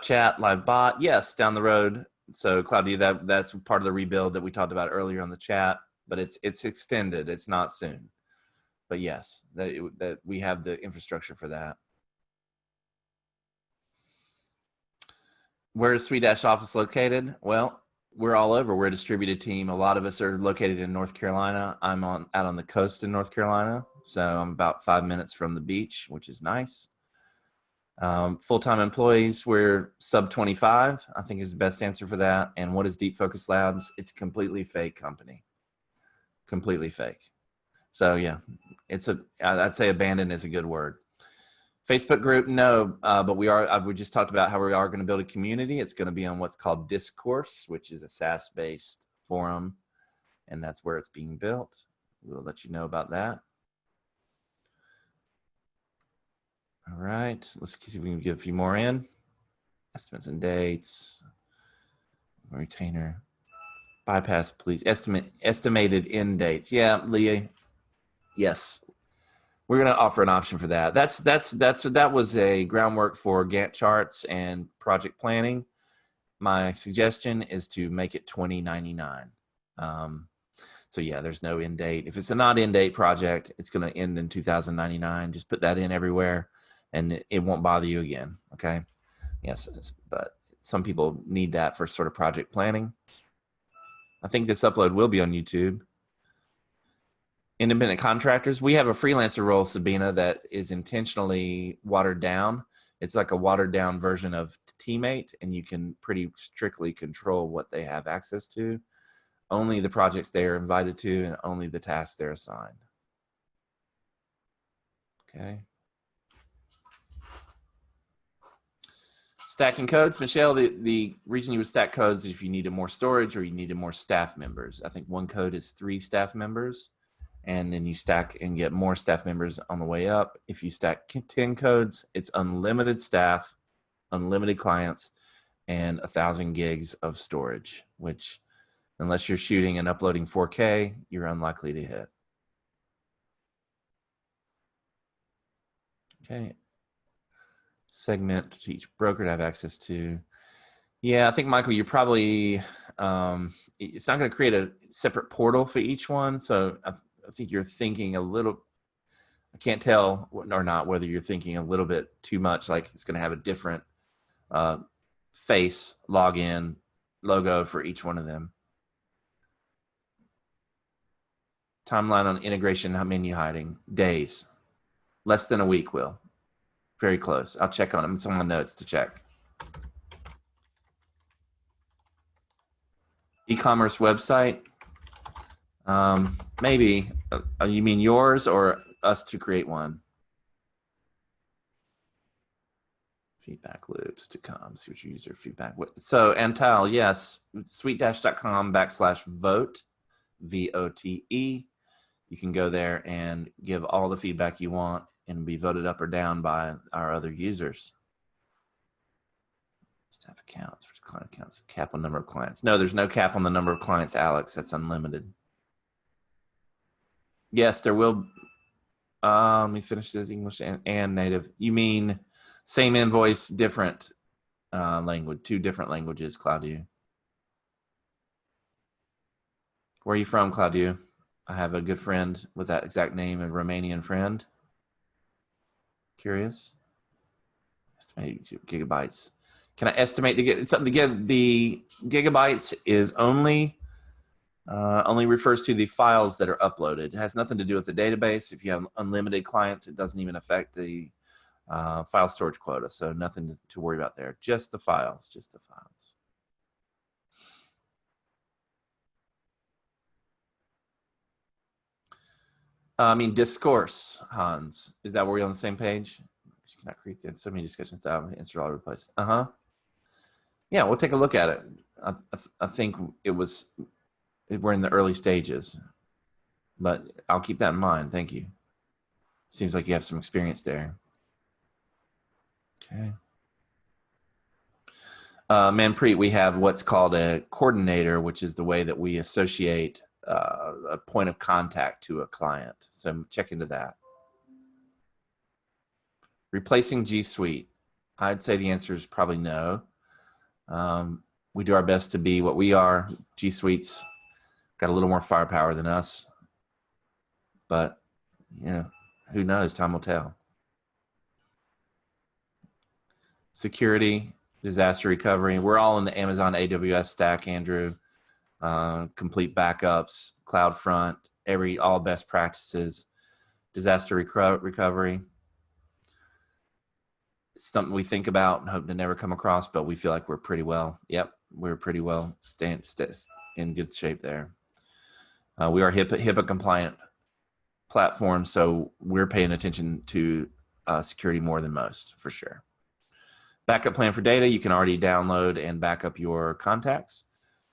chat, live bot. Yes, down the road. So Claudia, that's part of the rebuild that we talked about earlier on the chat, but it's extended. It's not soon, but yes, that we have the infrastructure for that. Where is SuiteDash office located? Well, we're all over. We're a distributed team. A lot of us are located in North Carolina. I'm out on the coast in North Carolina, so I'm about 5 minutes from the beach, which is nice. Full-time employees, we're sub 25, I think is the best answer for that. And what is Deep Focus Labs? It's a completely fake company. Completely fake. So yeah, I'd say abandoned is a good word. Facebook group, no, but we just talked about how we are going to build a community. It's going to be on what's called Discourse, which is a SaaS-based forum, and that's where it's being built. We'll let you know about that. All right, let's see if we can get a few more in. Estimates and dates. Retainer. Bypass, please. Estimated end dates. Yeah, Leah. Yes. We're going to offer an option for that. That was a groundwork for Gantt charts and project planning. My suggestion is to make it 2099. So yeah, there's no end date. If it's a not end date project, it's going to end in 2099. Just put that in everywhere, and it won't bother you again. Okay. Yes, but some people need that for sort of project planning. I think this upload will be on YouTube. Independent contractors. We have a freelancer role, Sabina, that is intentionally watered down. It's like a watered down version of Teammate, and you can pretty strictly control what they have access to. Only the projects they are invited to, and only the tasks they're assigned. Okay. Stacking codes, Michelle, the reason you would stack codes is if you needed more storage or you needed more staff members. I think one code is 3 staff members, and then you stack and get more staff members on the way up. If you stack 10 codes, it's unlimited staff, unlimited clients, and 1,000 gigs of storage, which unless you're shooting and uploading 4K, you're unlikely to hit. Okay. Segment to each broker to have access to. Yeah, I think, Michael, you're probably, it's not going to create a separate portal for each one. So I think you're thinking a little, I can't tell or not whether you're thinking a little bit too much, like it's going to have a different face, login, logo for each one of them. Timeline on integration, menu hiding, days. Less than a week, Will. Very close. I'll check on them. It's on my notes to check. E-commerce website. Maybe. You mean yours or us to create one? Feedback loops to come. See what your user feedback. So Antal, yes. SuiteDash.com/vote, VOTE. You can go there and give all the feedback you want and be voted up or down by our other users. Staff accounts for client accounts. Cap on number of clients. No, there's no cap on the number of clients, Alex. That's unlimited. Yes, there will. Let me finish this English and native. You mean same invoice, different language, 2 different languages, Claudia. Where are you from, Claudia? I have a good friend with that exact name, a Romanian friend. Curious? Estimate gigabytes. Can I estimate to get something to get the gigabytes is only refers to the files that are uploaded. It has nothing to do with the database. If you have unlimited clients, it doesn't even affect the file storage quota. So nothing to worry about there. Just the files, just the files. I mean, discourse, Hans. Is that where we're on the same page? You cannot create that. So many discussions down, answer all over the place. Yeah, we'll take a look at it. I think we're in the early stages, but I'll keep that in mind. Thank you. Seems like you have some experience there. Okay. Manpreet, we have what's called a coordinator, which is the way that we associate a point of contact to a client. So check into that. Replacing G Suite. I'd say the answer is probably no. We do our best to be what we are. G Suite's got a little more firepower than us, but you know, who knows? Time will tell. Security, disaster recovery. We're all in the Amazon AWS stack, Andrew. Complete backups, CloudFront, all best practices, disaster recovery. It's something we think about and hope to never come across, but we feel like we're pretty well. Yep, we're pretty well in good shape there. We are HIPAA compliant platform, so we're paying attention to security more than most, for sure. Backup plan for data. You can already download and back up your contacts.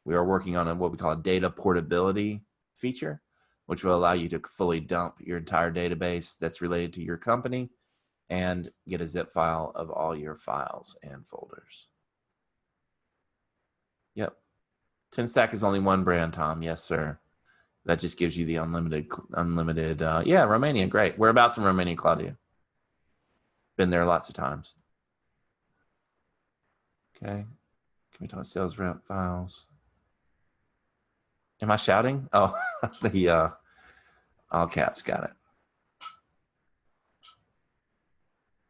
We are working on what we call a data portability feature, which will allow you to fully dump your entire database that's related to your company and get a zip file of all your files and folders. Yep. 10stack is only one brand, Tom. Yes, sir. That just gives you the unlimited. Yeah, Romania, great. Whereabouts in Romania, Claudia? Been there lots of times. Okay. Can we talk sales rep files? Am I shouting? Oh, the all caps, got it.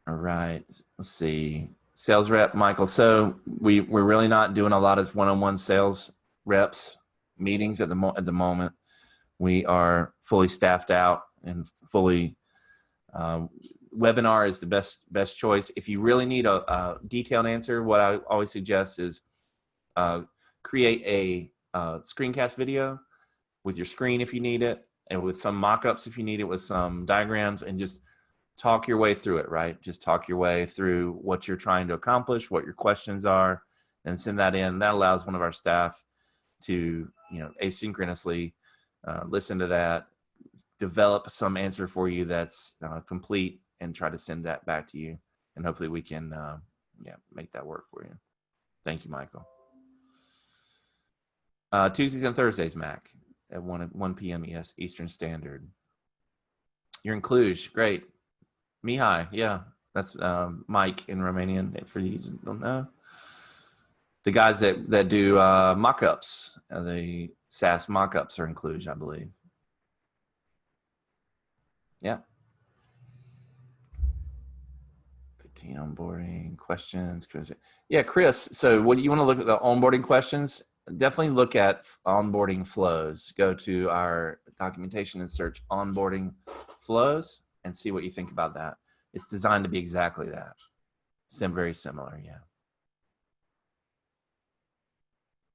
All right, let's see. Sales rep, Michael. So we're really not doing a lot of one-on-one sales reps meetings at the moment. We are fully staffed out and fully. Webinar is the best choice. If you really need a detailed answer, what I always suggest is create a screencast video with your screen if you need it, and with some mock-ups if you need it, with some diagrams, and just talk your way through it, right? Just talk your way through what you're trying to accomplish, what your questions are, and send that in. That allows one of our staff to, asynchronously listen to that, develop some answer for you that's complete, and try to send that back to you. And hopefully we can make that work for you. Thank you, Michael. Tuesdays and Thursdays, Mac, at 1 p.m. Eastern Standard. You're in Cluj. Great. Mihai, yeah. That's Mike in Romanian, for you who don't know. The guys that do mock-ups, the SaaS mock-ups are in Cluj, I believe. Yeah. 15 onboarding questions. Yeah, Chris, so what do you want to look at the onboarding questions? definitely look at onboarding flows. Go to our documentation and search onboarding flows and see what you think about that. It's designed to be exactly that. Very similar, yeah.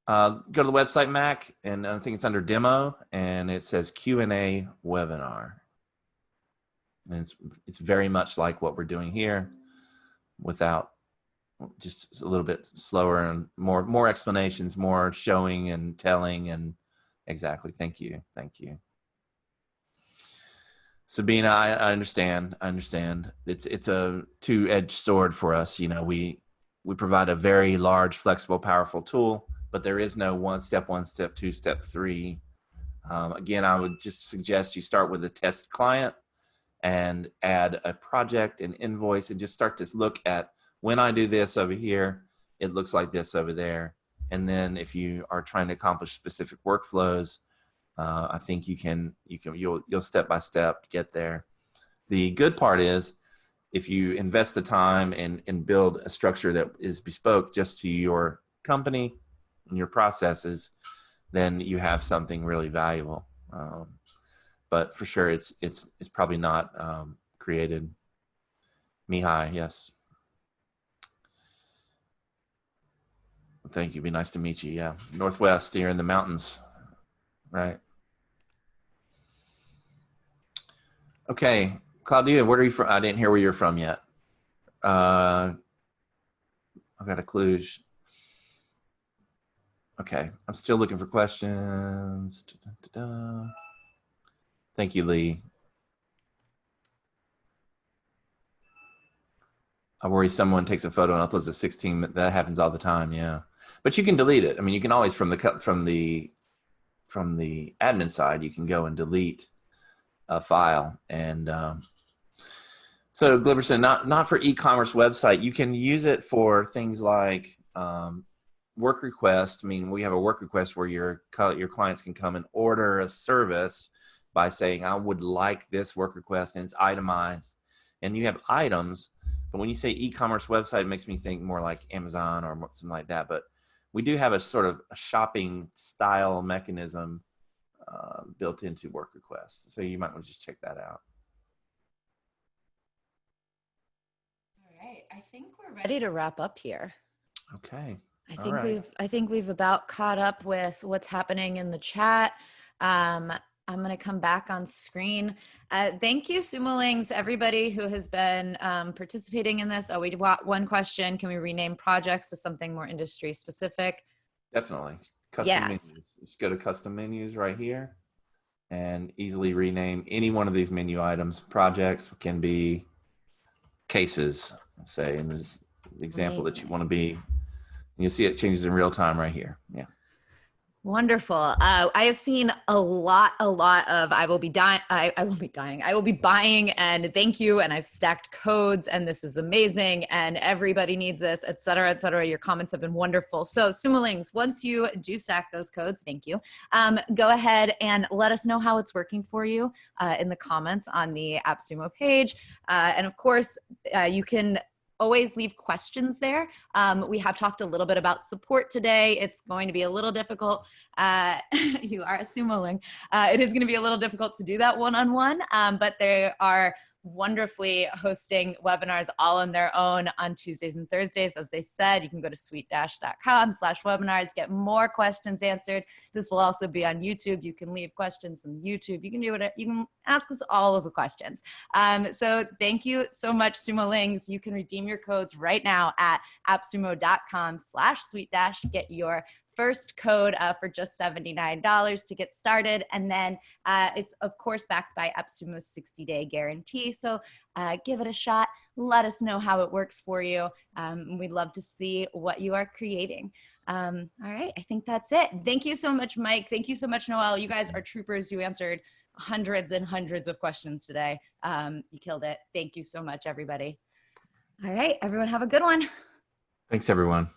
Go to the website, Mac, and I think it's under demo, and it says Q&A webinar. And it's very much like what we're doing here, without just a little bit slower and more explanations, more showing and telling, and exactly. Thank you. Sabina, I understand. It's a two-edged sword for us. You know, we provide a very large, flexible, powerful tool, but there is no one step, two, step three. Again, I would just suggest you start with a test client and add a project and invoice and just start to look at, when I do this over here, it looks like this over there. And then if you are trying to accomplish specific workflows, I think you'll step by step get there. The good part is, if you invest the time and build a structure that is bespoke just to your company and your processes, then you have something really valuable. But for sure, it's probably not created. Mihai, yes. Thank you. Be nice to meet you. Yeah, Northwest, here in the mountains, right? Okay, Claudia, where are you from? I didn't hear where you're from yet. I've got a Cluj. Okay, I'm still looking for questions. Thank you, Lee. I worry someone takes a photo and uploads a 16. That happens all the time. Yeah, but you can delete it. I mean, you can always from the admin side, you can go and delete a file. And so Glibberson, not for e-commerce website. You can use it for things like work request. I mean, we have a work request where your clients can come and order a service by saying, I would like this work request, and it's itemized. And you have items. But when you say e-commerce website, it makes me think more like Amazon or something like that. But we do have a sort of a shopping style mechanism built into work requests. So you might want to just check that out. All right. I think we're ready to wrap up here. Okay. I think we've about caught up with what's happening in the chat. I'm going to come back on screen. Thank you, Sumolings, everybody who has been participating in this. Oh, we got one question. Can we rename projects to something more industry specific? Definitely. Custom menus. Just go to custom menus right here and easily rename any one of these menu items. Projects can be cases, say, and there's the example that you want to be. You'll see it changes in real time right here. Yeah. Wonderful. I have seen a lot of I will be dying. I will be buying, and thank you. And I've stacked codes, and this is amazing. And everybody needs this, et cetera, et cetera. Your comments have been wonderful. So Sumolings, once you do stack those codes, thank you. Go ahead and let us know how it's working for you in the comments on the AppSumo page. And of course, you can always leave questions there. We have talked a little bit about support today. It's going to be a little difficult. You are a Sumoling. It is going to be a little difficult to do that one-on-one, but there are wonderfully hosting webinars all on their own on Tuesdays and Thursdays. As they said, you can go to SuiteDash.com/webinars, get more questions answered. This will also be on YouTube. You can leave questions on YouTube. You can do it. You can ask us all of the questions. So thank you so much, Sumolings. You can redeem your codes right now at appsumo.com/SuiteDash. Get your first code for just $79 to get started. And then it's, of course, backed by AppSumo's 60-day guarantee. So give it a shot. Let us know how it works for you. We'd love to see what you are creating. All right, I think that's it. Thank you so much, Mike. Thank you so much, Noel. You guys are troopers. You answered hundreds and hundreds of questions today. You killed it. Thank you so much, everybody. All right, everyone have a good one. Thanks, everyone.